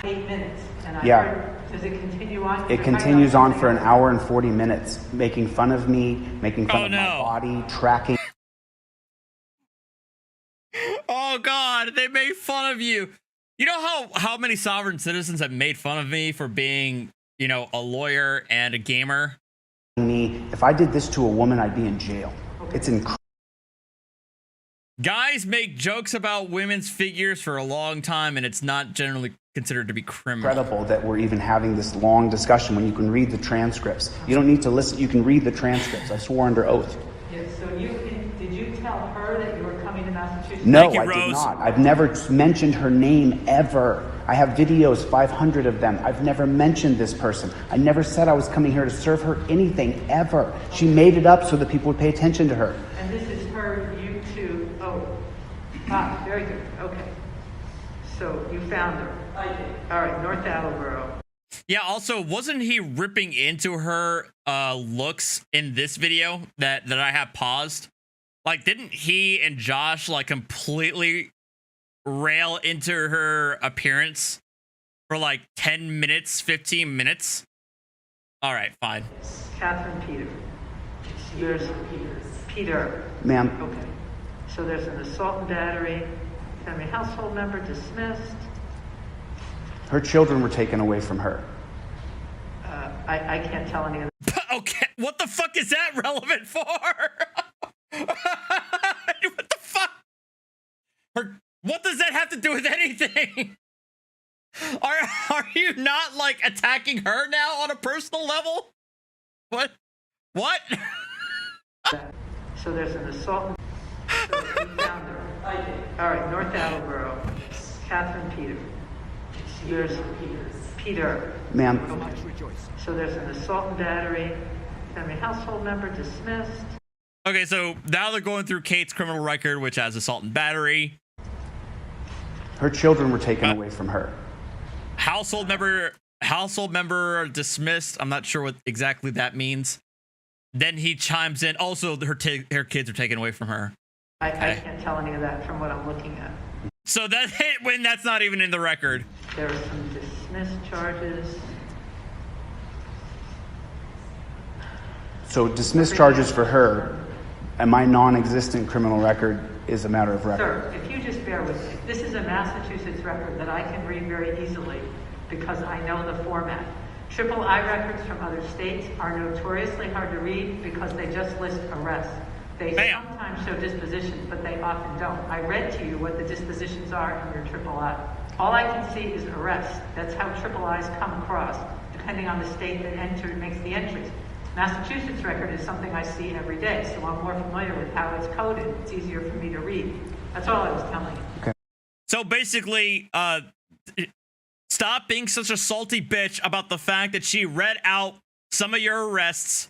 8 minutes. And I Yeah. heard, does it continue on? It continues on for an hour and 40 minutes, making fun of me, making fun Oh, of no. my body, tracking. Oh God, they made fun of you. You know how many sovereign citizens have made fun of me for being, you know, a lawyer and a gamer? Me. If I did this to a woman, I'd be in jail. It's incredible. Guys make jokes about women's figures for a long time, and it's not generally considered to be criminal. Incredible that we're even having this long discussion when you can read the transcripts. You don't need to listen. You can read the transcripts. I swore under oath. Yes, so did you tell her that you were coming to Massachusetts? No, Thank you, I did Rose. not. I've never mentioned her name ever. I have videos, 500 of them. I've never mentioned this person. I never said I was coming here to serve her anything ever. She made it up so that people would pay attention to her. And this is her YouTube. Oh, very good. Okay. So you found her. I did. All right, North Attleboro. Yeah, also, wasn't he ripping into her looks in this video that I have paused? Like, didn't he and Josh, like, completely rail into her appearance for, like, 10 minutes, 15 minutes? All right, fine. Catherine Peter. There's Peter. Ma'am, Okay. So there's an assault and battery. Family household member dismissed. her children were taken away from her. I can't tell any of that. Okay, what the fuck is that relevant for? What the fuck? What does that have to do with anything? Are you not like attacking her now on a personal level? What? So there's an assault. So we found her. I did. All right, North Attleboro. Catherine Peter. There's Peter. Ma'am, So there's an assault and battery. Family household member dismissed. Okay, so now they're going through Kate's criminal record, which has assault and battery. her children were taken away from her. Household member dismissed. I'm not sure what exactly that means. Then he chimes in. Also, her kids are taken away from her. I can't tell any of that from what I'm looking at. So that's not even in the record. There are some dismissed charges. So dismiss charges for her, and my non-existent criminal record is a matter of record. Sir, if you just bear with me, this is a Massachusetts record that I can read very easily because I know the format. Triple I records from other states are notoriously hard to read because they just list arrests. They sometimes show dispositions, but they often don't. I read to you what the dispositions are in your triple I. All I can see is arrests. That's how triple I's come across, depending on the state that makes the entries. Massachusetts record is something I see every day, so I'm more familiar with how it's coded. It's easier for me to read. That's all I was telling you. So basically, Stop being such a salty bitch about the fact that she read out some of your arrests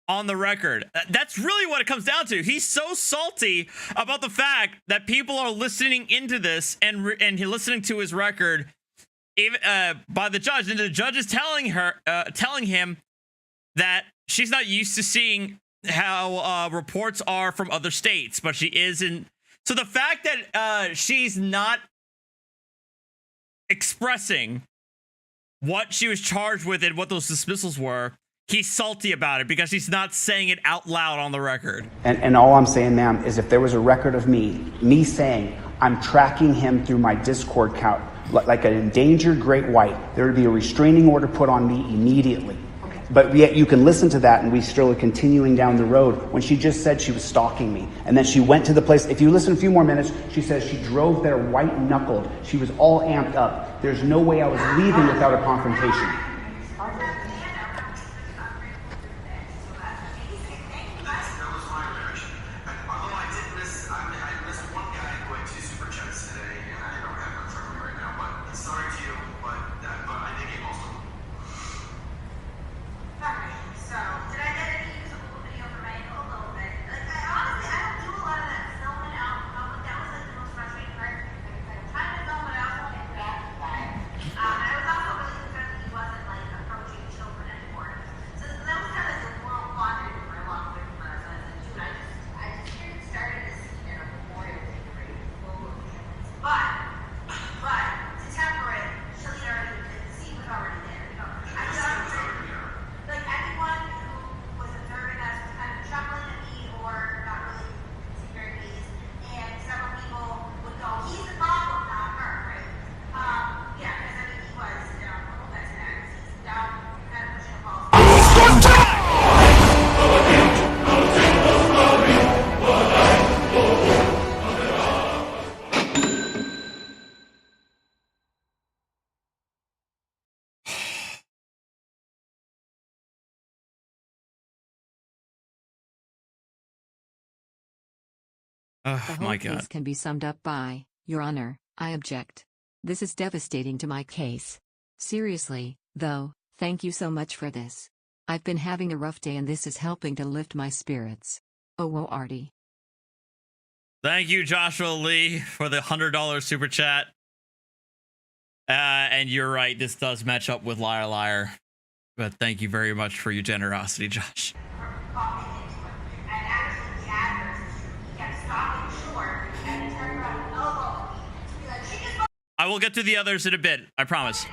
on the record. That's really what it comes down to. He's so salty about the fact that people are listening into this and listening to his record, even by the judge, and the judge is telling him that she's not used to seeing how reports are from other states, but she is in. So the fact that she's not expressing what she was charged with and what those dismissals were, he's salty about it because he's not saying it out loud on the record. And all I'm saying, ma'am, is if there was a record of me saying I'm tracking him through my Discord account like an endangered great white, there would be a restraining order put on me immediately. But yet you can listen to that and we still are continuing down the road when she just said she was stalking me. And then she went to the place. If you listen a few more minutes, she says she drove there white-knuckled. She was all amped up. There's no way I was leaving without a confrontation. The whole case can be summed up by, Your Honor, I object. This is devastating to my case. Seriously, though, thank you so much for this. I've been having a rough day and this is helping to lift my spirits. Oh, whoa, Artie. Thank you, Joshua Lee, for the $100 super chat. And you're right, this does match up with Liar Liar. But thank you very much for your generosity, Josh. I will get to the others in a bit, I promise.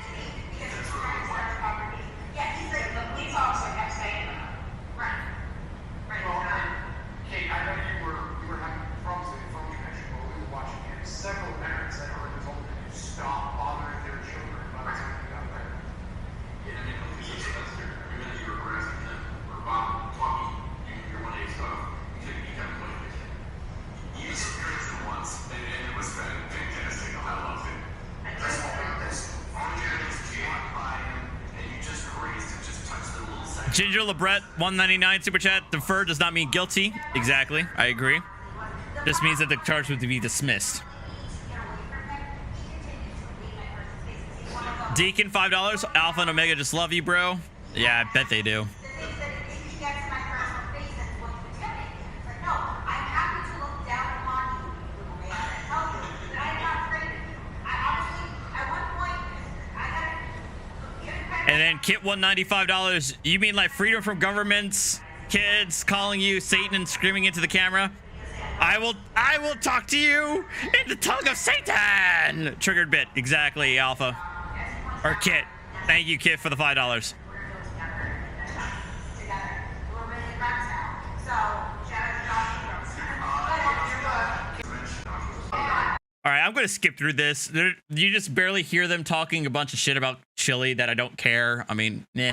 Ginger Lebret, 199 super chat. Deferred does not mean guilty. Exactly. I agree. This means that the charge would be dismissed. Deacon, $5. Alpha and Omega just love you, bro. Yeah, I bet they do. And then Kit, $195. You mean like freedom from governments, kids calling you Satan and screaming into the camera? I will talk to you in the tongue of Satan. Triggered bit. Exactly, Alpha. Or Kit. Thank you, Kit, for the $5. All right, I'm going to skip through this. You just barely hear them talking a bunch of shit about chili that I don't care. I mean, nah.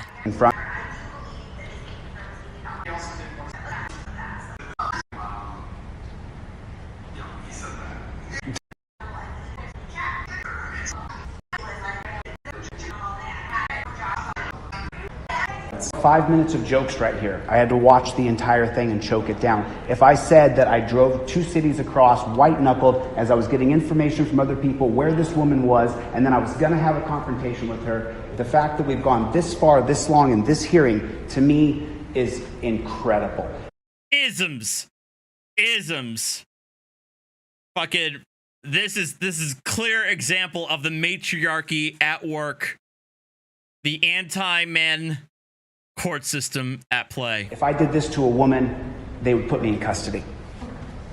5 minutes of jokes right here. I had to watch the entire thing and choke it down. If I said that I drove 2 cities across, white-knuckled, as I was getting information from other people where this woman was, and then I was going to have a confrontation with her, the fact that we've gone this far, this long in this hearing, to me, is incredible. Isms. Fucking, this is clear example of the matriarchy at work. The anti-men court system at play. If I did this to a woman, they would put me in custody.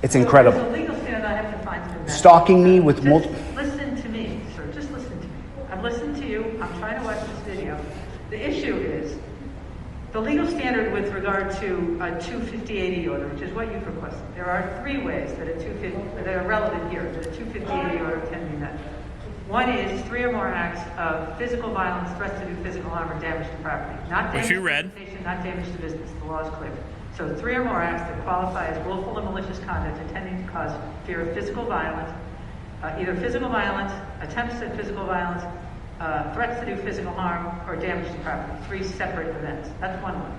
It's incredible. So legal standard I have to find to that. Stalking me with multiple... Listen to me, sir. Just listen to me. I've listened to you. I'm trying to watch this video. The issue is the legal standard with regard to a 250-80 order, which is what you've requested. There are 3 ways that are relevant here that a 250-80 order can be met. One is 3 or more acts of physical violence, threats to do physical harm, or damage to property. Not damage to reputation, not damage to business. The law is clear. So 3 or more acts that qualify as willful or malicious conduct intending to cause fear of physical violence, either physical violence, attempts at physical violence, threats to do physical harm, or damage to property. 3 separate events. That's one way.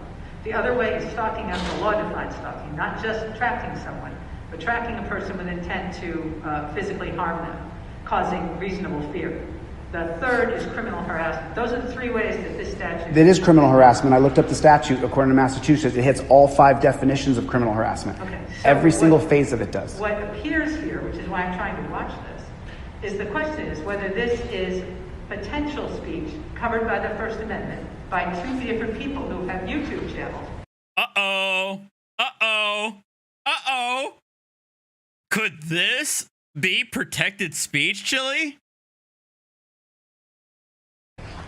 The other way is stalking as the law defines stalking, not just tracking someone, but tracking a person with intent to physically harm them, causing reasonable fear. The third is criminal harassment. Those are the 3 ways that this statute... That is criminal harassment. I looked up the statute. According to Massachusetts, it hits all 5 definitions of criminal harassment. Okay, so every single phase of it does. What appears here, which is why I'm trying to watch this, is the question is whether this is potential speech covered by the First Amendment by 2 different people who have YouTube channels. Could this be protected speech, Chili?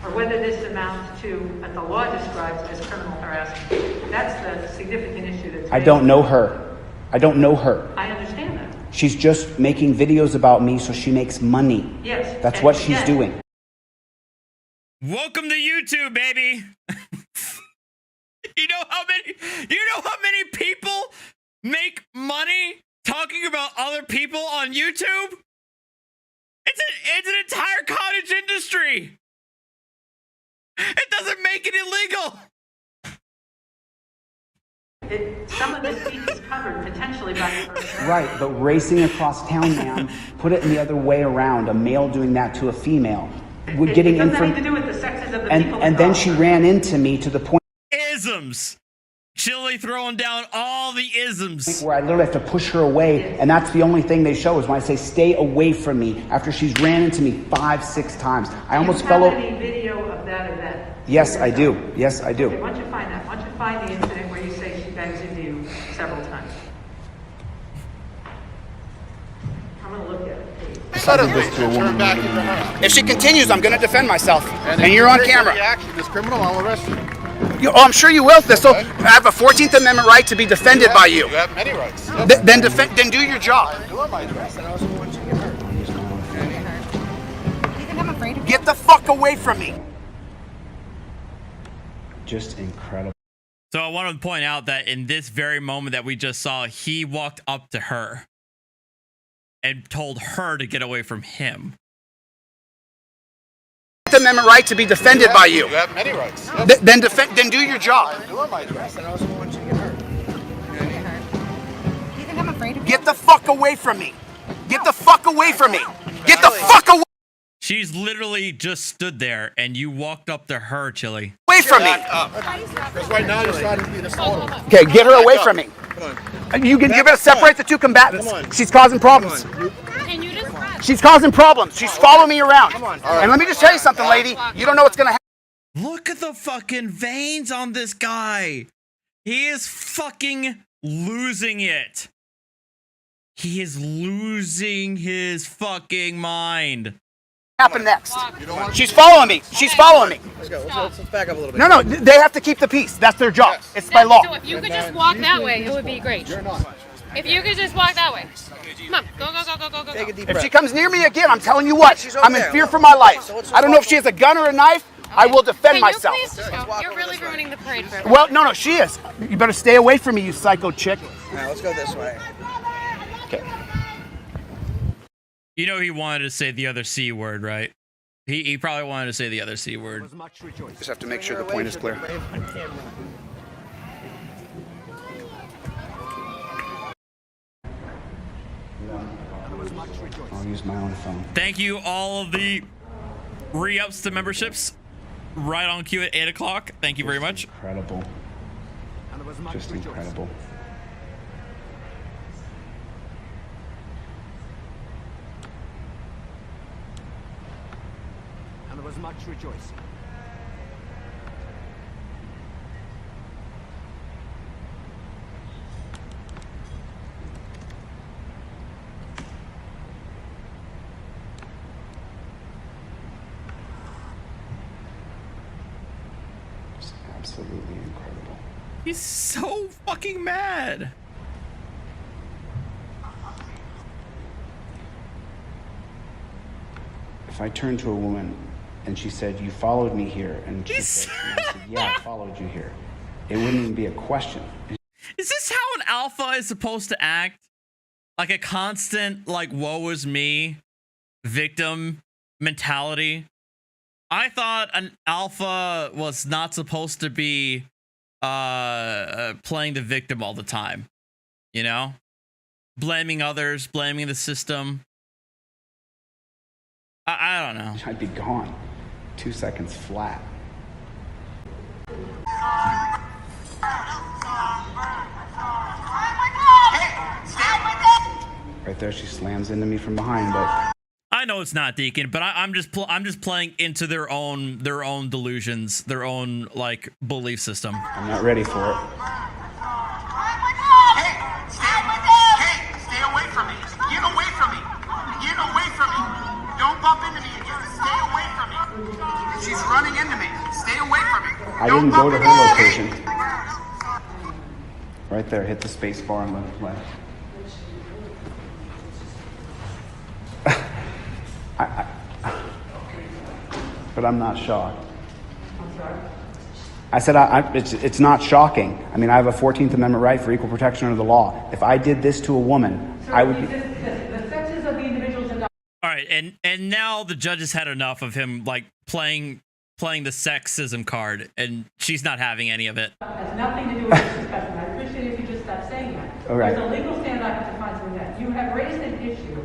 Or whether this amounts to what the law describes as criminal harassment. That's the significant issue that's... I don't know her. I don't know her. I understand that. She's just making videos about me so she makes money. Yes. That's what she's doing. Welcome to YouTube, baby. You know how many people make money talking about other people on YouTube? It's an entire cottage industry. It doesn't make it illegal. Some of this speech is covered potentially by the First Amendment. Right, but racing across town, ma'am, put it in the other way around. A male doing that to a female. We're getting it doesn't have to do with the sexes of the people. And then she ran into me to the point... Isms. Chili throwing down all the isms. Where I literally have to push her away, and that's the only thing they show is when I say stay away from me after she's ran into me 5-6 times. I almost fell over. Do you have any video of that event? Yes, I do. Yes, I do. Okay, why don't you find that? Why don't you find the incident where you say she bangs into you several times? I'm going to look at it. If she continues, I'm going to defend myself. And you're on camera. This criminal, I'll arrest you. I'm sure you will, Thistle. I have a 14th Amendment right to be defended by you. You have many rights. Then do your job. Get the fuck away from me. Just incredible. So I want to point out that in this very moment that we just saw, he walked up to her and told her to get away from him. Amendment right to be defended by you. You have many rights. Then do your job. Get the fuck away from me. Get the fuck away from me. Get the fuck away. She's literally just stood there and you walked up to her, Chili. Away from me. Because right now you're starting to be assaulted. Okay, get her away from me. You're gonna separate the 2 combatants. She's causing problems. She's causing problems. She's following me around. And let me just tell you something, lady. You don't know what's gonna happen. Look at the fucking veins on this guy. He is fucking losing it. He is losing his fucking mind. Happen next. She's following me. She's following me. Let's go. Let's back up a little bit. No, they have to keep the peace. That's their job. It's by law. So if you could just walk that way, it would be great. If you could just walk that way. Come on, go. Take a deep If breath. she comes near me again, I'm telling you what, I'm in fear for my life. I don't know if she has a gun or a knife. I will defend myself. Please just go? You're really ruining the parade for everyone. Well, no, she is. You better stay away from me, you psycho chick. All right, let's go this way. Okay. You know he wanted to say the other C word, right? He probably wanted to say the other C word. Just have to make sure the point is clear. I'll use my own phone. Thank you, all of the re-ups to memberships. Right on cue at 8 o'clock. Thank you very much. Incredible. Just incredible. And there was much rejoicing. Absolutely incredible. He's so fucking mad. If I turned to a woman and she said, "You followed me here," and she said, and I said, "Yeah, I followed you here," it wouldn't even be a question. Is this how an alpha is supposed to act? Like a constant, like, woe is me victim mentality? I thought an alpha was not supposed to be playing the victim all the time, you know, blaming others, blaming the system. I don't know. I'd be gone 2 seconds flat. Right there, she slams into me from behind, but I know it's not Deacon, but I'm just playing into their own delusions, their own like belief system. I'm not ready for it. Hey, stay away from me. Get away from me. Get away from me. Don't bump into me again. Stay away from me. She's running into me. Stay away from me. I didn't go to her location. Right there, hit the space bar and let it play. But I'm not shocked. I'm sorry? I said it's not shocking. I mean, I have a 14th Amendment right for equal protection under the law. If I did this to a woman, Sir, I would be... The sexes of the individuals in the... All right, and now the judge has had enough of him like playing the sexism card, and she's not having any of it. Has nothing to do with this discussion. I appreciate if you just stop saying that. Okay. There's a legal stand I have to find something that. You have raised an issue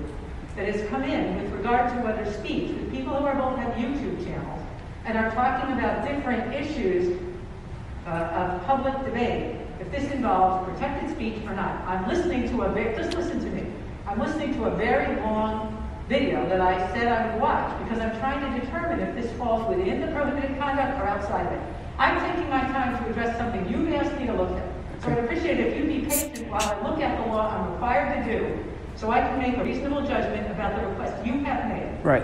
that has come in with regard to whether speech with people who are both have YouTube channels and are talking about different issues of public debate, if this involves protected speech or not. I'm listening to just listen to me. I'm listening to a very long video that I said I would watch because I'm trying to determine if this falls within the prohibited conduct or outside of it. I'm taking my time to address something you've asked me to look at. So I'd appreciate it if you'd be patient while I look at the law I'm required to do so I can make a reasonable judgment about the request you have made. Right.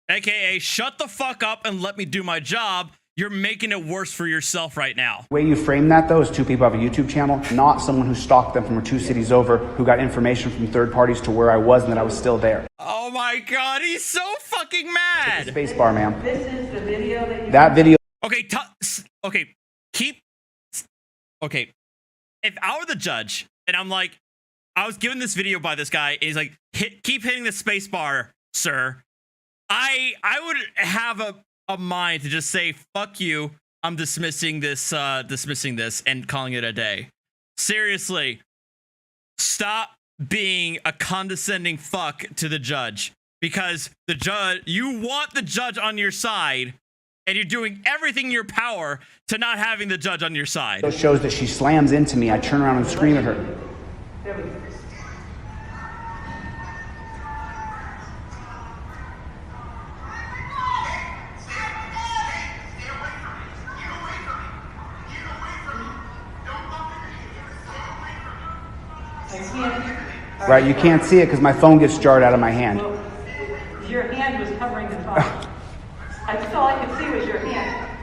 AKA, shut the fuck up and let me do my job. You're making it worse for yourself right now. The way you frame that, though, is two people have a YouTube channel, not someone who stalked them from 2 cities over, who got information from third parties to where I was and that I was still there. Oh my god, he's so fucking mad. Space bar, ma'am. This is the video that you... That video... Okay, okay, if I were the judge, and I'm like, I was given this video by this guy, and he's like, keep hitting the space bar, sir. I would have a mind to just say, fuck you, I'm dismissing this and calling it a day. Seriously, stop being a condescending fuck to the judge, because the judge, you want the judge on your side, and you're doing everything in your power to not having the judge on your side. It shows that she slams into me. I turn around and scream at her. There we go. Right, you can't see it because my phone gets jarred out of my hand. Well, your hand was covering the phone. That's all I could see was your hand.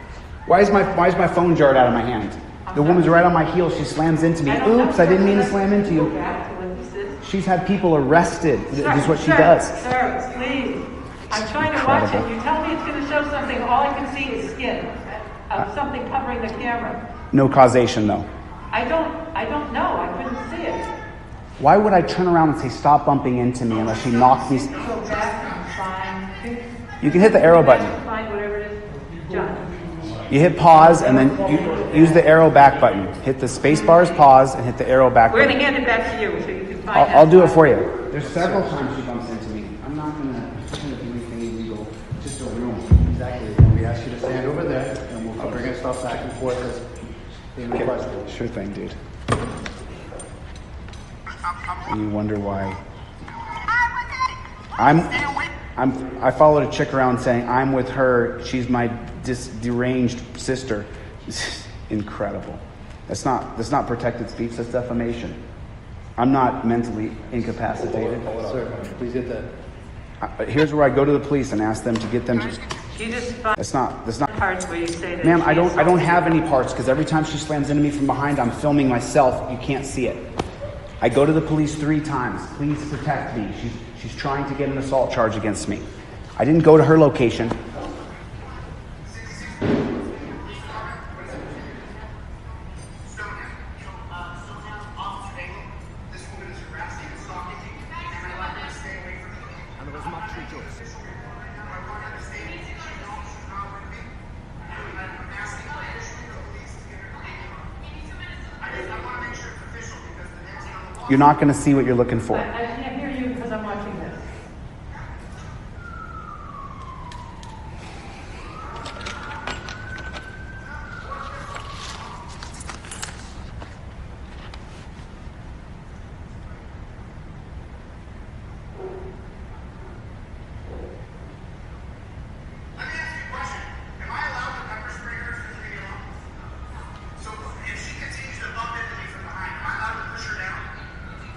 Why is my phone jarred out of my hand? The woman's right on my heel. She slams into me. Oops, I didn't mean to slam into you. She's had people arrested. This is what she does. Sir, please. I'm trying to watch it. You tell me it's going to show something. All I can see is skin of something covering the camera. No causation, though. I don't know. I couldn't see it. Why would I turn around and say, stop bumping into me unless she knocks me? Go back and find. You can hit the arrow button. Find whatever it is. John. You hit pause and then you use the arrow back button. Hit the space bars, pause, and hit the arrow back We're button. going to hand it back to you so you can find I'll do it for you. There's several times she bumps into me. I'm not going to do anything illegal. Just a room. Exactly. We ask you to stand over there, and we'll bring our stuff back and forth as being requested. Sure thing, dude. And you wonder why. I followed a chick around saying I'm with her. She's my deranged sister. Incredible. That's not protected speech. That's defamation. I'm not mentally incapacitated. Sir, please get that. Here's where I go to the police and ask them to get them to. That's not. Parts where you say that. Ma'am, I don't have any parts because every time she slams into me from behind, I'm filming myself. You can't see it. I go to the police 3 times. Please protect me. She's trying to get an assault charge against me. I didn't go to her location. You're not going to see what you're looking for. I can't hear you because I'm watching this.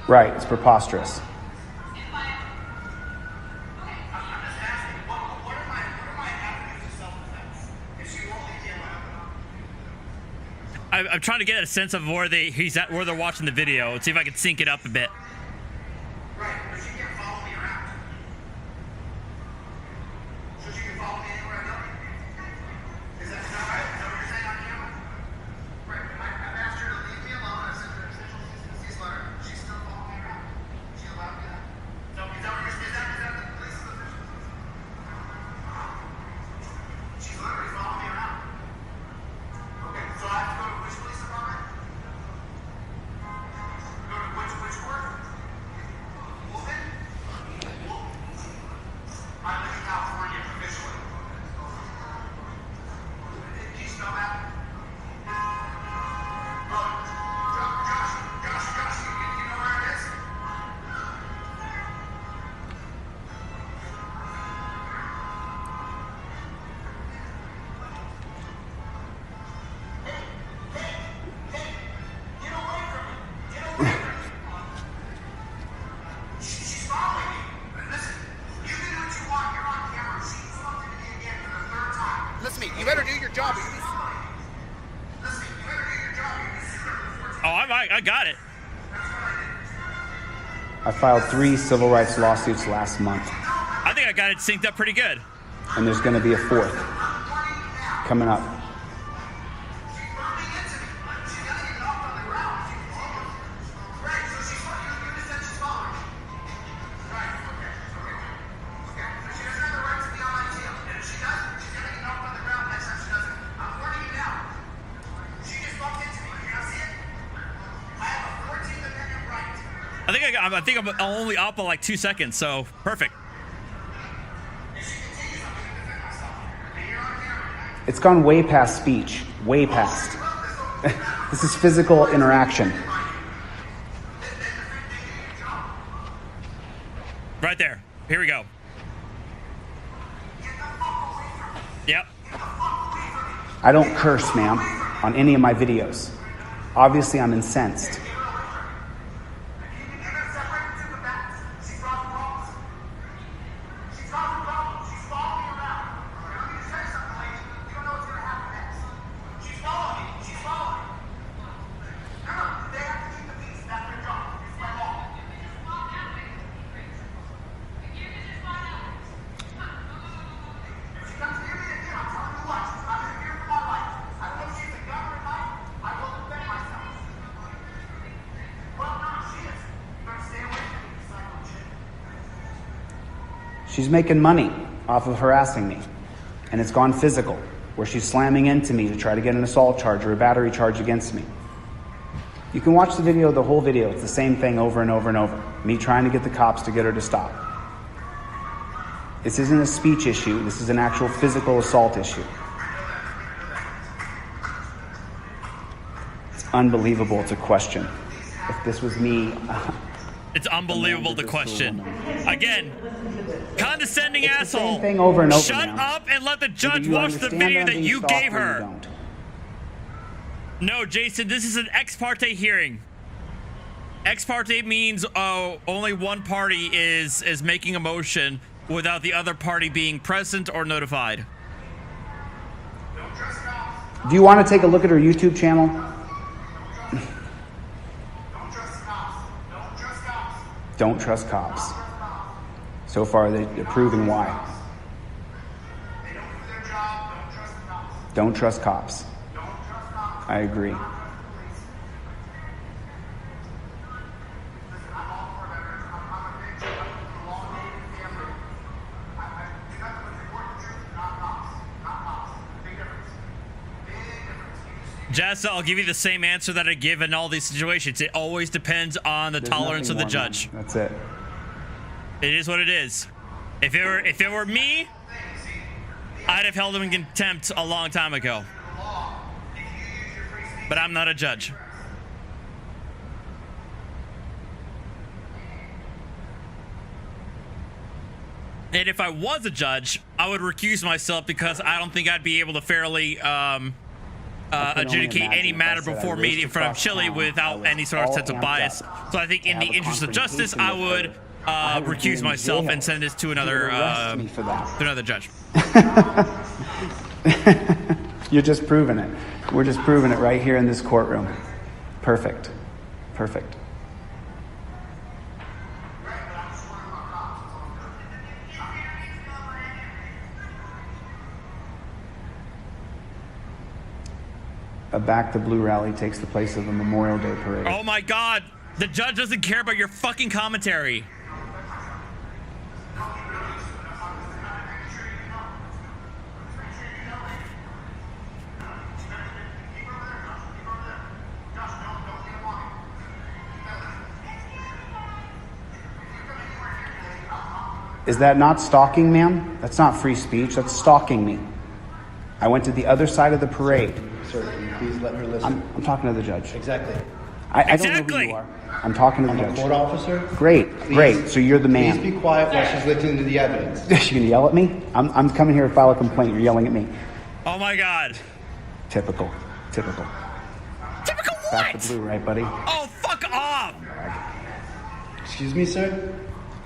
Right, it's preposterous. I'm trying to get a sense of where they're watching the video. Let's see if I can sync it up a bit. You better do your job. Oh, I got it. I filed 3 civil rights lawsuits last month. I think I got it synced up pretty good. And there's going to be a 4th coming up. I think I'm only up by like 2 seconds, so perfect. It's gone way past speech, way past. This is physical interaction. Right there. Here we go. Yep. I don't curse, ma'am, on any of my videos. Obviously, I'm incensed. She's making money. off of harassing me. And it's gone physical, where she's slamming into me to try to get an assault charge or a battery charge against me. You can watch the video, the whole video. It's the same thing over and over and over. Me trying to get the cops to get her to stop. This isn't a speech issue. This is an actual physical assault issue. It's unbelievable to question. If this was me... It's unbelievable to question. Again, condescending asshole. Same thing over and over. Shut now. up and let the judge You watch the understand video I'm that being you stalked gave or you her. don't? No, Jason, this is an ex parte hearing. Ex parte means only one party is making a motion without the other party being present or notified. Do you want to take a look at her YouTube channel? Don't trust cops. So far, they're proving why. Don't trust cops. I agree. Jessa, I'll give you the same answer that I give in all these situations. It always depends on the tolerance of the judge. That's it. It is what it is. If it were me, I'd have held him in contempt a long time ago. But I'm not a judge. And if I was a judge, I would recuse myself because I don't think I'd be able to fairly adjudicate any matter before me in front of Chile without any sort of sense of bias. So I think in the interest of justice, I would recuse myself and send this to another judge. You're just proving it. We're just proving it right here in this courtroom. Perfect. Perfect. A Back the Blue rally takes the place of a Memorial Day parade. Oh my God! The judge doesn't care about your fucking commentary. Is that not stalking, ma'am? That's not free speech. That's stalking me. I went to the other side of the parade. Sir, can you please let her listen? I'm talking to the judge. Exactly. I don't know who you are. I'm talking to the I'm judge. a court officer. Great, great. So you're the man. Please be quiet while she's listening to the evidence. You're gonna yell at me? I'm coming here to file a complaint. You're yelling at me. Oh my God. Typical. Typical. Typical what? Back the Blue, right, buddy? Oh, fuck off! Excuse me, sir?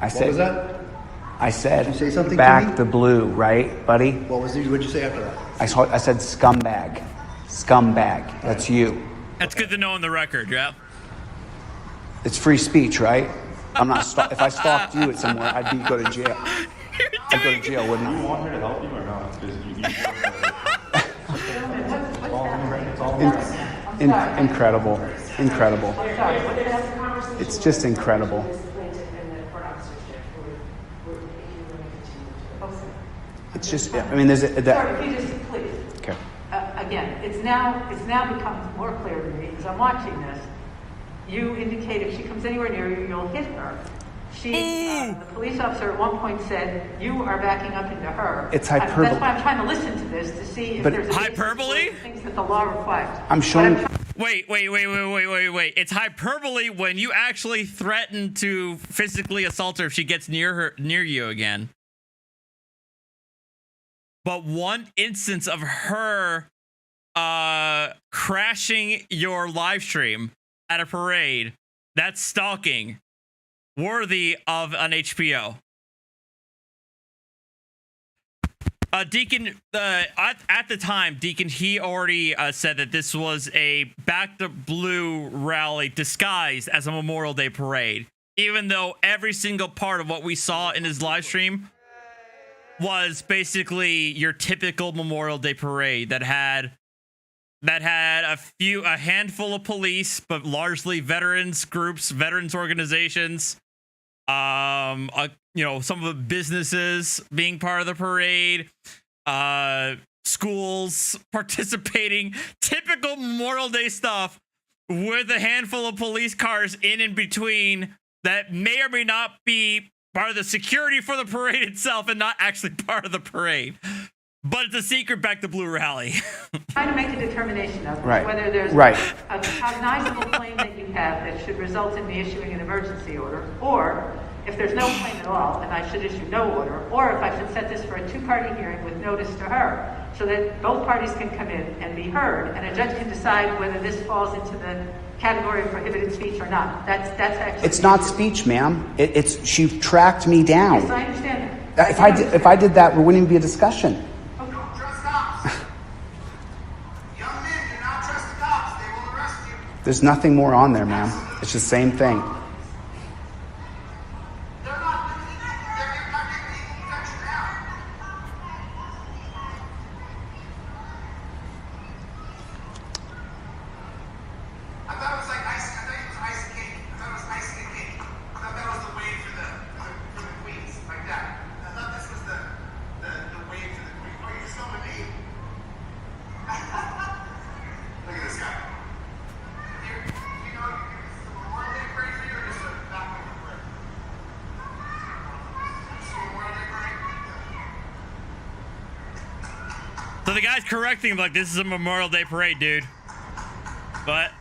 I said, what was that? I said, Did you say something back to me? the blue, right, buddy? What'd you say after that? I said scumbag. Scumbag. That's you. That's good to know on the record, yeah. It's free speech, right? I'm not. If I stalked you at somewhere, I'd go to jail. I'd go to jail, wouldn't I? Do you want her to help you or not? Incredible. Incredible. It's just incredible. It's just, I mean, there's a... Sorry, if you just, please. Okay. Again, it's now become more clear to me, as I'm watching this. You indicate if she comes anywhere near you, you'll hit her. The police officer at one point said, you are backing up into her. It's hyperbole. That's why I'm trying to listen to this to see if there's hyperbole? Things that the law requires. I'm showing... Wait. It's hyperbole when you actually threaten to physically assault her if she gets near you again. But one instance of her crashing your live stream at a parade, that's stalking, worthy of an HBO. Deacon, at the time, Deacon, he already said that this was a Back the Blue rally disguised as a Memorial Day parade, even though every single part of what we saw in his live stream was basically your typical Memorial Day parade that had a handful of police, but largely veterans groups, veterans organizations, You know, some of the businesses being part of the parade, schools participating, typical Memorial Day stuff with a handful of police cars in and between that may or may not be part of the security for the parade itself and not actually part of the parade. But it's a secret back to Blue Rally. Trying to make a determination of Right. whether there's Right. a cognizable claim that you have that should result in me issuing an emergency order, or if there's no claim at all, and I should issue no order, or if I should set this for a two-party hearing with notice to her, so that both parties can come in and be heard, and a judge can decide whether this falls into the category of prohibited speech or not. That's actually. It's not speech, ma'am. It's she tracked me down. Yes, I understand that. If I did that, there wouldn't even be a discussion. Don't trust cops. Young men do not trust the cops. They will arrest you. There's nothing more on there, ma'am. It's the same thing. They're not giving equal protection now. I thought it was like ice. I thought it was ice cake. I thought it was ice and cake. I thought that was the way for the queens, like that. I thought this was the way for the queen. Oh, you're just filming me? Look at this guy. You know, Memorial Day parade for you or just a back of the parade? Just a Memorial Day parade? So the guy's correcting him like, this is a Memorial Day parade, dude. But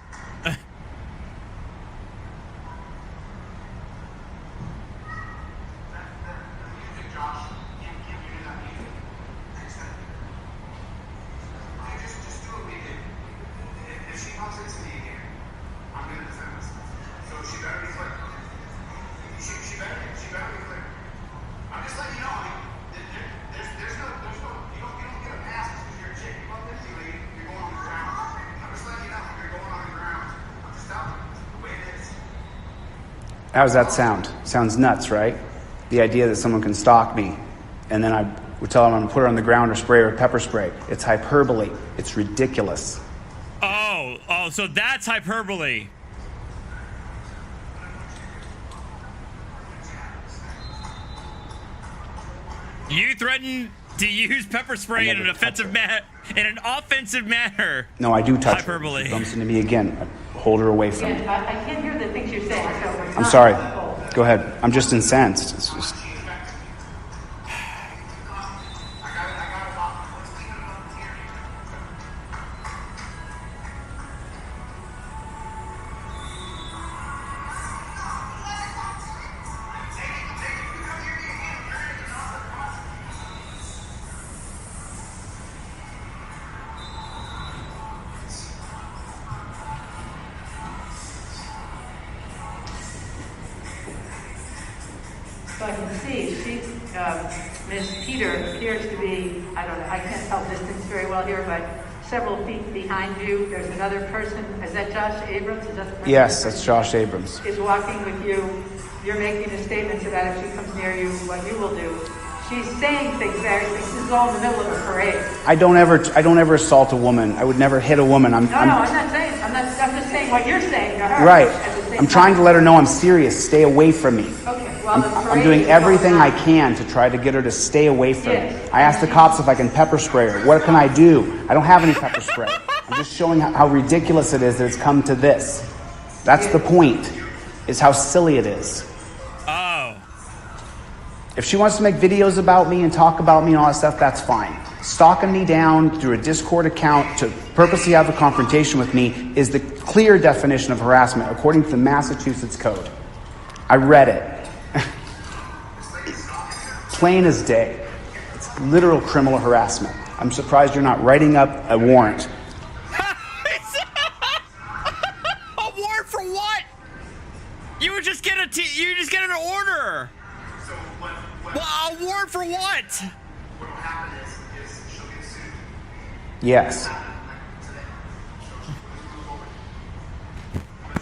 How does that sound? Sounds nuts, right? The idea that someone can stalk me, and then I would tell them I'm going to put her on the ground or spray her with pepper spray. It's hyperbole. It's ridiculous. Oh, so that's hyperbole. You threaten to use pepper spray in an offensive manner. No, I do touch hyperbole. her. She bumps into me again. I hold her away from me. I can't hear the things you're saying. So it's I'm not sorry. possible. Go ahead. I'm just incensed. It's just. So I can see Ms. Peter appears to be, I don't know, I can't tell distance very well here, but several feet behind you. There's another person. Is that Josh Abrams? Is that the person? Yes, that's Josh Abrams. Is walking with you. You're making a statement about if she comes near you, what you will do. She's saying things there. This is all in the middle of a parade. I don't ever assault a woman. I would never hit a woman. I'm not saying. I'm just saying what you're saying to her. Right. I'm trying to let her know I'm serious. Stay away from me. Okay. Well, I'm doing everything I can to try to get her to stay away from me. I asked the cops if I can pepper spray her. What can I do? I don't have any pepper spray. I'm just showing how ridiculous it is that it's come to this. That's the point, is how silly it is. Oh. If she wants to make videos about me and talk about me and all that stuff, that's fine. Stalking me down through a Discord account to purposely have a confrontation with me is the clear definition of harassment according to the Massachusetts Code. I read it. Plain as day. It's literal criminal harassment. I'm surprised you're not writing up a warrant. A warrant for what? You would just get an order. Well, a warrant for what? What will happen is she'll get sued. Yes. But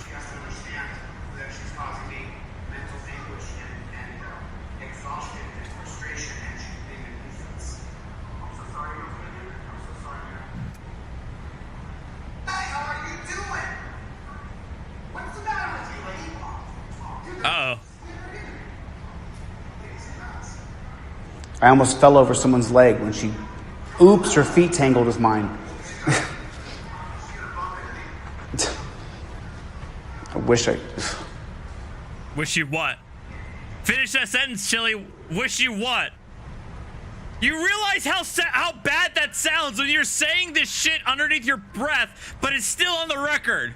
she has to understand that she's causing me mental anguish and exhaustion and frustration, and she's being a nuisance. I'm so sorry, I'm so sorry, man. What the hell are you doing? What's the matter with you, lady? Uh-oh. I almost fell over someone's leg when she, oops, her feet tangled with mine. I wish I... Wish you what? Finish that sentence, Chili. Wish you what? You realize how bad that sounds when you're saying this shit underneath your breath, but it's still on the record.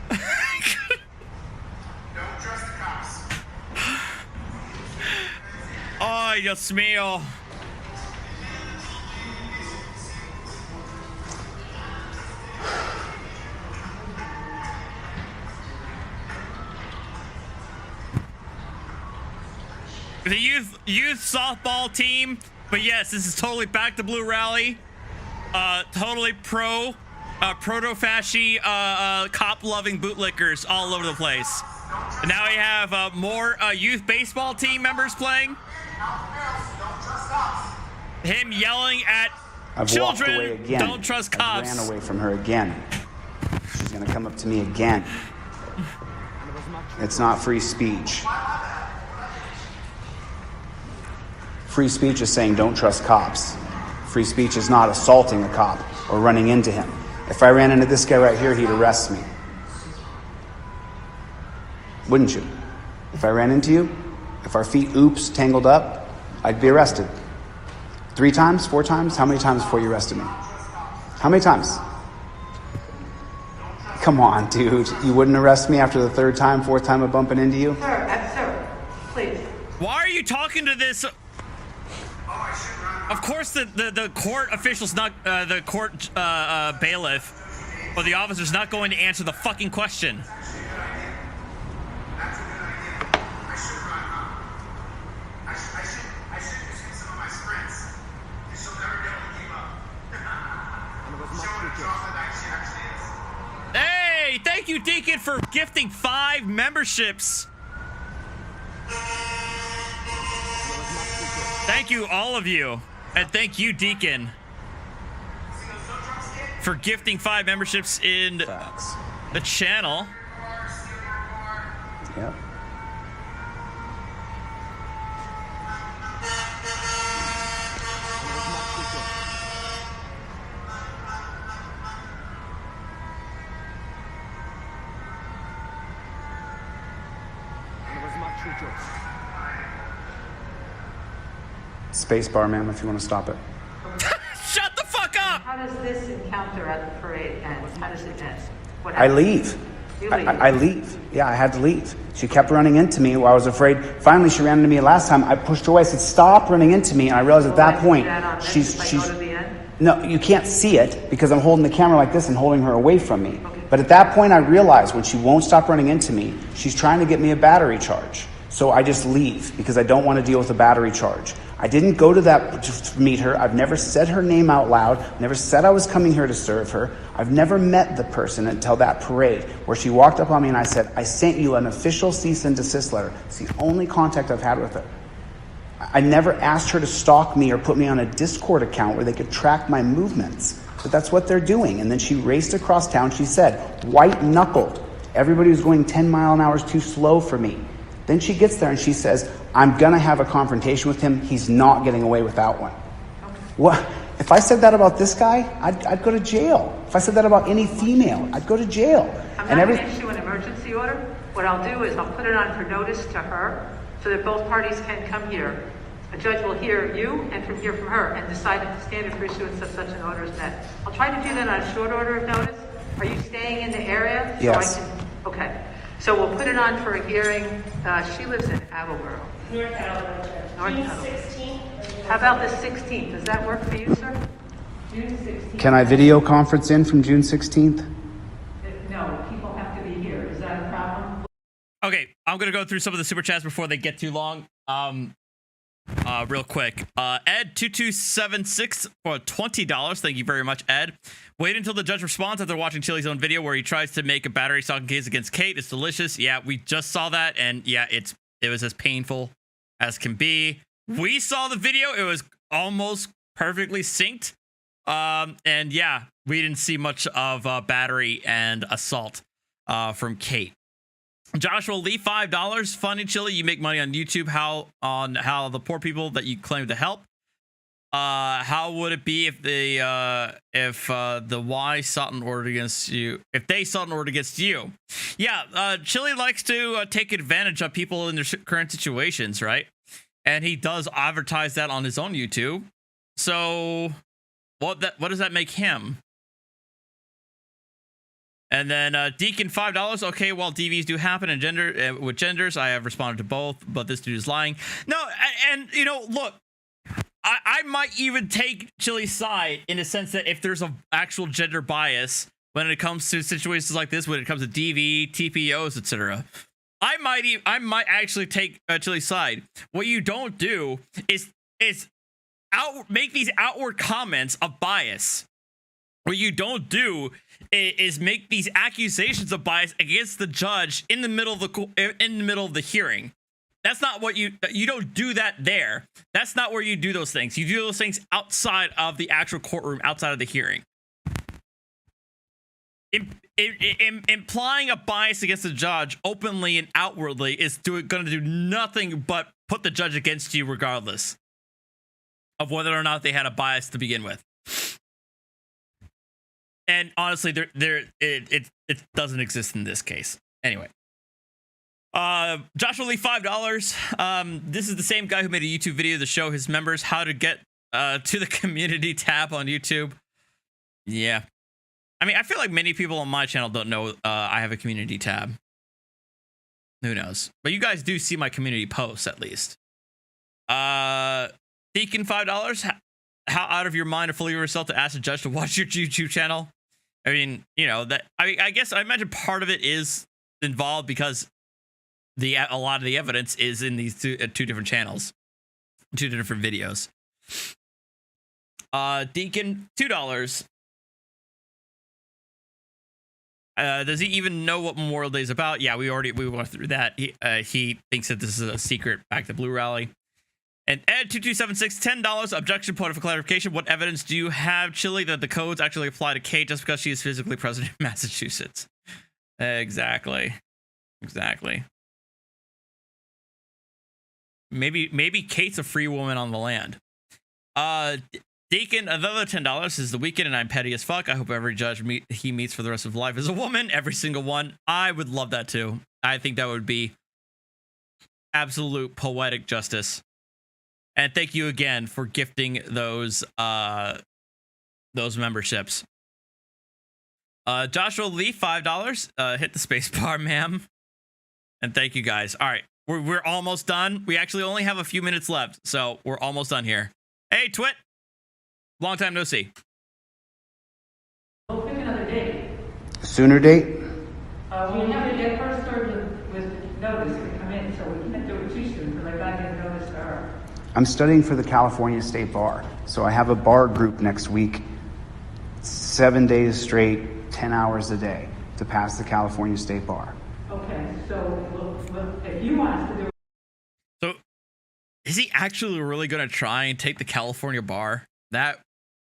Don't trust the cops. Ay, Dios mío. The youth softball team, but yes, this is totally back to blue rally. Totally proto-fasci, cop-loving bootlickers all over the place. And now we have more youth baseball team members playing. Him yelling at children, don't trust cops. I ran away from her again. She's gonna come up to me again. It's not free speech. Free speech is saying don't trust cops. Free speech is not assaulting a cop or running into him. If I ran into this guy right here, he'd arrest me. Wouldn't you? If I ran into you, if our feet, oops, tangled up, I'd be arrested. 3 times, 4 times? How many times before you arrested me? How many times? Come on, dude. You wouldn't arrest me after the 3rd time, 4th time of bumping into you? Sir, please. Why are you talking to this? Of course, the court official's not the court bailiff or the officer's not going to answer the fucking question. Hey, thank you, Deacon, for gifting 5 memberships. Thank you, all of you. And thank you, Deacon, for gifting 5 memberships in the channel. Yep. Space bar, ma'am, if you want to stop it. Shut the fuck up! How does this encounter at the parade end? How does it end? What I happens? leave. You leave. I leave. Yeah, I had to leave. She kept running into me while I was afraid. Finally, she ran into me last time. I pushed her away. I said, stop running into me. And I realized at that point, she's... No, you can't see it because I'm holding the camera like this and holding her away from me. Okay. But at that point, I realized when she won't stop running into me, she's trying to get me a battery charge. So I just leave because I don't want to deal with a battery charge. I didn't go to that to meet her. I've never said her name out loud. Never said I was coming here to serve her. I've never met the person until that parade where she walked up on me and I said, I sent you an official cease and desist letter. It's the only contact I've had with her. I never asked her to stalk me or put me on a Discord account where they could track my movements. But that's what they're doing. And then she raced across town. She said, white knuckled. Everybody was going 10 mile an hour too slow for me. Then she gets there and she says, I'm going to have a confrontation with him. He's not getting away without one. What? If I said that about this guy, I'd go to jail. If I said that about any female, I'd go to jail. I'm not going to issue an emergency order. What I'll do is I'll put it on for notice to her so that both parties can come here. A judge will hear you and hear from her and decide if the standard for issuance of such an order is met. I'll try to do that on a short order of notice. Are you staying in the area? Yes. Okay. So we'll put it on for a hearing. She lives in Attleboro. North Attleboro. June 16th. How about the 16th? Does that work for you, sir? June 16th. Can I video conference in from June 16th? No, people have to be here. Is that a problem? Okay, I'm gonna go through some of the super chats before they get too long. Real quick. Ed2276 for $20. Thank you very much, Ed. Wait until the judge responds after watching Chili's own video where he tries to make a battery stalking case against Kate. It's delicious. Yeah, we just saw that, and yeah, it was as painful as can be. We saw the video. It was almost perfectly synced. And yeah, we didn't see much of battery and assault from Kate. Joshua Lee, $5. Funny Chili, you make money on YouTube. How the poor people that you claim to help. How would it be if the Y sought an order against you? If they sought an order against you? Yeah, Chili likes to take advantage of people in their current situations, right? And he does advertise that on his own YouTube. So, what does that make him? And then Deacon, $5. Okay, while DVs do happen in with genders, I have responded to both, but this dude is lying. No, and you know, look, I might even take Chili's side in the sense that if there's an actual gender bias when it comes to situations like this, when it comes to DV, TPOs, etc., I might actually take Chili's side. What you don't do is make these outward comments of bias. What you don't do is make these accusations of bias against the judge in the middle of the hearing. That's not what you don't do that there. That's not where you do those things. You do those things outside of the actual courtroom, outside of the hearing. Implying a bias against the judge openly and outwardly is going to do nothing but put the judge against you regardless of whether or not they had a bias to begin with. And honestly, it doesn't exist in this case. Anyway. Joshua Lee, $5. This is the same guy who made a YouTube video to show his members how to get to the community tab on YouTube. Yeah. I mean, I feel like many people on my channel don't know I have a community tab. Who knows? But you guys do see my community posts, at least. Deacon, $5. How out of your mind to fully yourself to ask a judge to watch your YouTube channel? I mean, you know, that I guess I imagine part of it is involved because a lot of the evidence is in these two different channels, two different videos. Deacon, $2. Does he even know what Memorial Day is about? Yeah, we went through that. He thinks that this is a secret Back to Blue rally. And Ed2276, $10. Objection, point of clarification. What evidence do you have, Chili, that the codes actually apply to Kate just because she is physically present in Massachusetts? Exactly. Maybe Kate's a free woman on the land. Deacon, another $10. Is the weekend and I'm petty as fuck. I hope every judge he meets for the rest of his life is a woman. Every single one. I would love that too. I think that would be absolute poetic justice. And thank you again for gifting those memberships. Joshua Lee, $5. Hit the space bar, ma'am. And thank you guys. All right. We're almost done. We actually only have a few minutes left, so we're almost done here. Hey, Twit. Long time no see. We'll pick another date. Sooner date? We have to get first served with notice to come in, so we can't do it too soon, because I gotta get notice to her. I'm studying for the California State Bar, so I have a bar group next week, 7 days straight, 10 hours a day to pass the California State Bar. Okay, so if you want us to do it. So, is he actually really going to try and take the California bar? That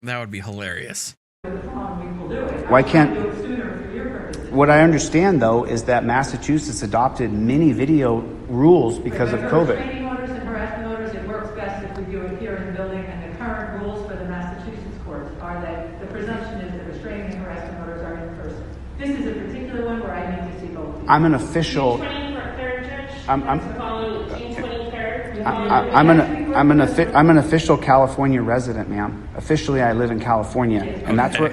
would be hilarious. Why can't? What I understand, though, is that Massachusetts adopted many video rules because of COVID. Restraining orders and harassment orders, it works best if we do it here in the building, and the current rules for the Massachusetts courts are that the presumption is that restraining and harassment orders are in person. This is a particular one where I need to see both. I'm an official. I'm an official California resident, ma'am. Officially, I live in California, and that's where.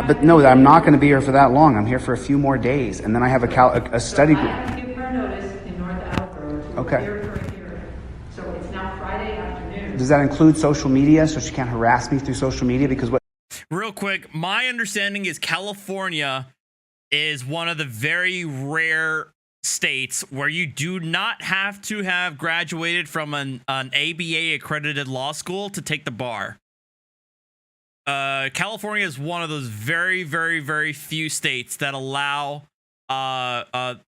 But no, I'm not going to be here for that long. I'm here for a few more days, and then I have a study group. I have to give her notice in North Attleboro to appear for a hearing. So it's now Friday afternoon. Does that include social media, so she can't harass me through social media? Because what? Real quick, my understanding is California is one of the very rare states where you do not have to have graduated from an ABA accredited law school to take the bar. California is one of those very, very, very few states that allow that.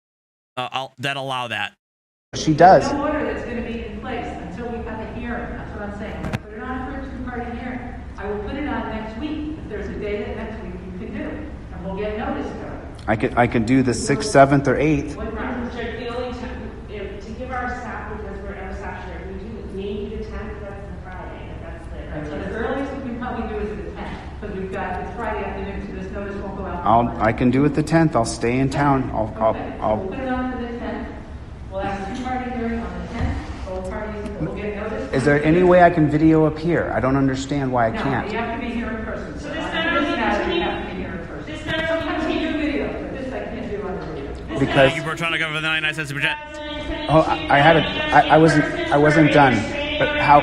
She does. No order that's going to be in place until we have a hearing. That's what I'm saying. Put it on for a two-party hearing. I will put it on next week. If there's a day that next week you can do, and we'll get notice to it. I could do the 6th, 7th, or 8th. What time is the only time to give our staff, because we're out of staff here, we do maybe the 10th, that's the Friday, and that's the. So the earliest we can probably do is the 10th, because we've got, it's Friday afternoon, so this notice won't go out. I can do it the 10th. I'll stay in town. We'll put it on for the 10th. We'll have a two-party hearing on the 10th. Both parties will get notice. Is there any way I can video appear? I don't understand why I No, can't. you have to be here in person. So this matter will continue. You have to be here in person. This matter will Sometimes we continue. do video, but this I can't do on the video. Because Thank you for trying to cover the 99 cents per chat. I wasn't done. But how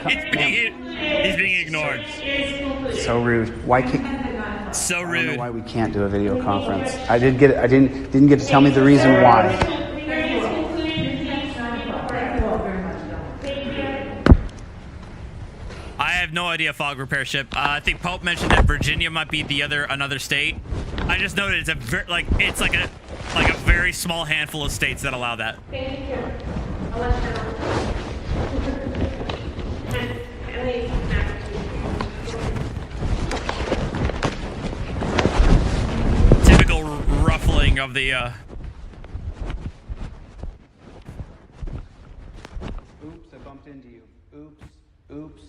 He's being ignored. so rude. Why can't So I don't rude. know why we can't do a video conference. I didn't get to tell me the reason why. I have no idea, fog repair ship. I think Pope mentioned that Virginia might be another state. I just noted it's it's like a very small handful of states that allow that. Thank you. I'll let you know. And they Typical ruffling of the Oops, I bumped into you. Oops.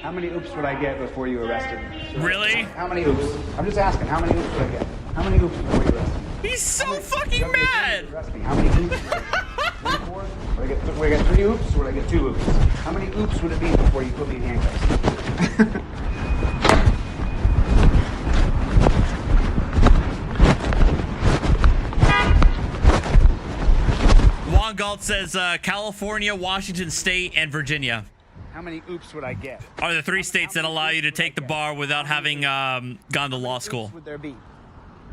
How many oops would I get before you arrested me? Really? How many oops? I'm just asking. How many oops would I get? How many oops before you arrest me? He's so fucking mad. How many oops? 1, 4? Would I get 3 oops or would I get 2 oops? How many oops would it be before you put me in handcuffs? Juan Galt says California, Washington State, and Virginia How many oops would I get? are the 3 states that allow you to take the bar without having gone to law school. Would there be?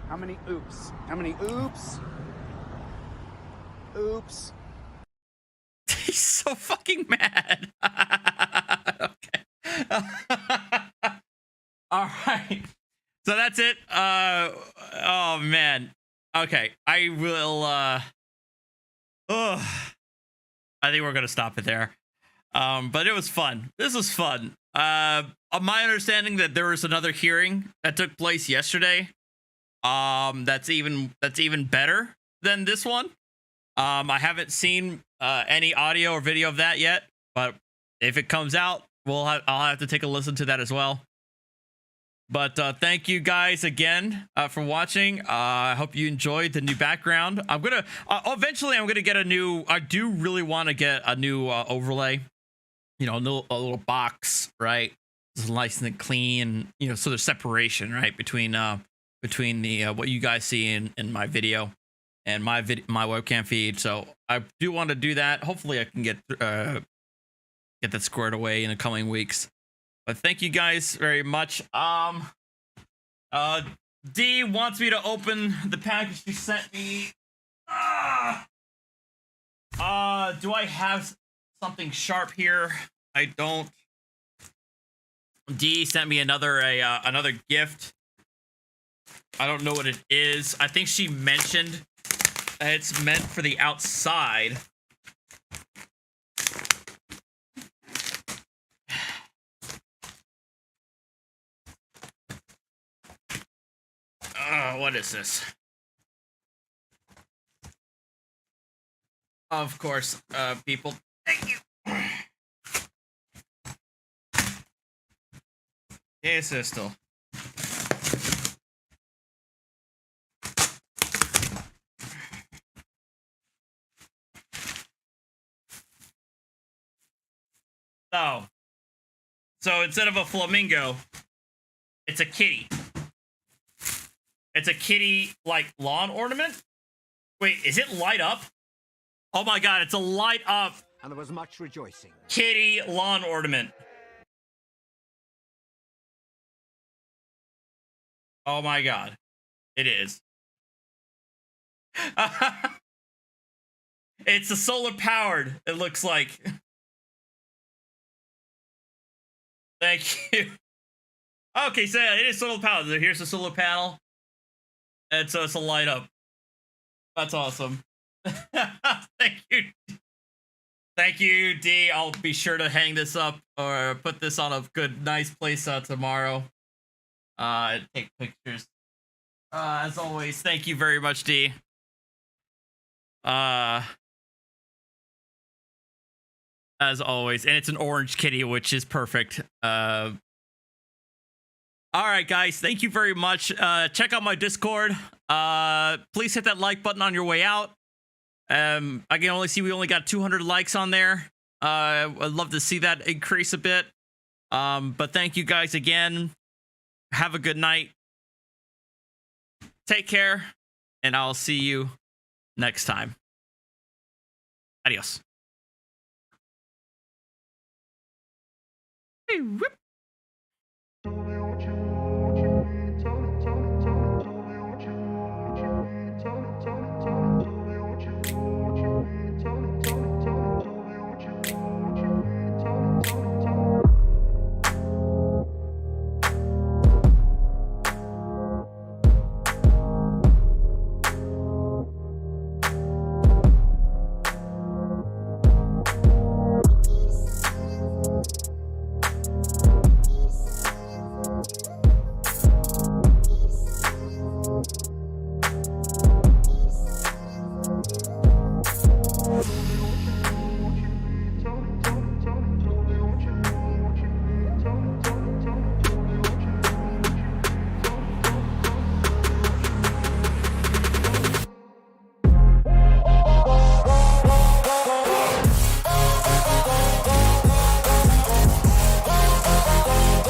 How many oops? How many oops? Oops. He's so fucking mad. Okay. All right. So that's it. Oh man. Okay. I will I think we're gonna stop it there. But it was fun. This was fun. My understanding that there was another hearing that took place yesterday. That's even better than this one. I haven't seen any audio or video of that yet, but if it comes out, I'll have to take a listen to that as well. But thank you guys again for watching. I hope you enjoyed the new background. I'm gonna eventually get a new. I do really want to get a new overlay. You know, a little box, right? It's nice and clean. You know, so there's separation, right, between the what you guys see in my video and my webcam feed. So I do want to do that. Hopefully, I can get that squared away in the coming weeks. But thank you guys very much. D wants me to open the package she sent me. Do I have something sharp here? I don't. D sent me another gift. I don't know what it is. I think she mentioned that it's meant for the outside. What is this? Of course, people. Thank you. Yes, Crystal. So instead of a flamingo, it's a kitty. It's a kitty, like, lawn ornament? Wait, is it light up? Oh my god, it's a light up. And there was much rejoicing. Kitty lawn ornament. Oh my god. It is. It's a solar powered, it looks like. Thank you. Okay, so yeah, it is solar powered. Here's the solar panel. And so it's a light up. That's awesome. Thank you. Thank you, D. I'll be sure to hang this up or put this on a good, nice place tomorrow. Take pictures. As always, thank you very much, D. As always, and it's an orange kitty, which is perfect. All right, guys, thank you very much. Check out my Discord. Please hit that like button on your way out. I can only see we only got 200 likes on there. I'd love to see that increase a bit. But thank you guys again. Have a good night. Take care, and I'll see you next time. Adios. Hey, whoop.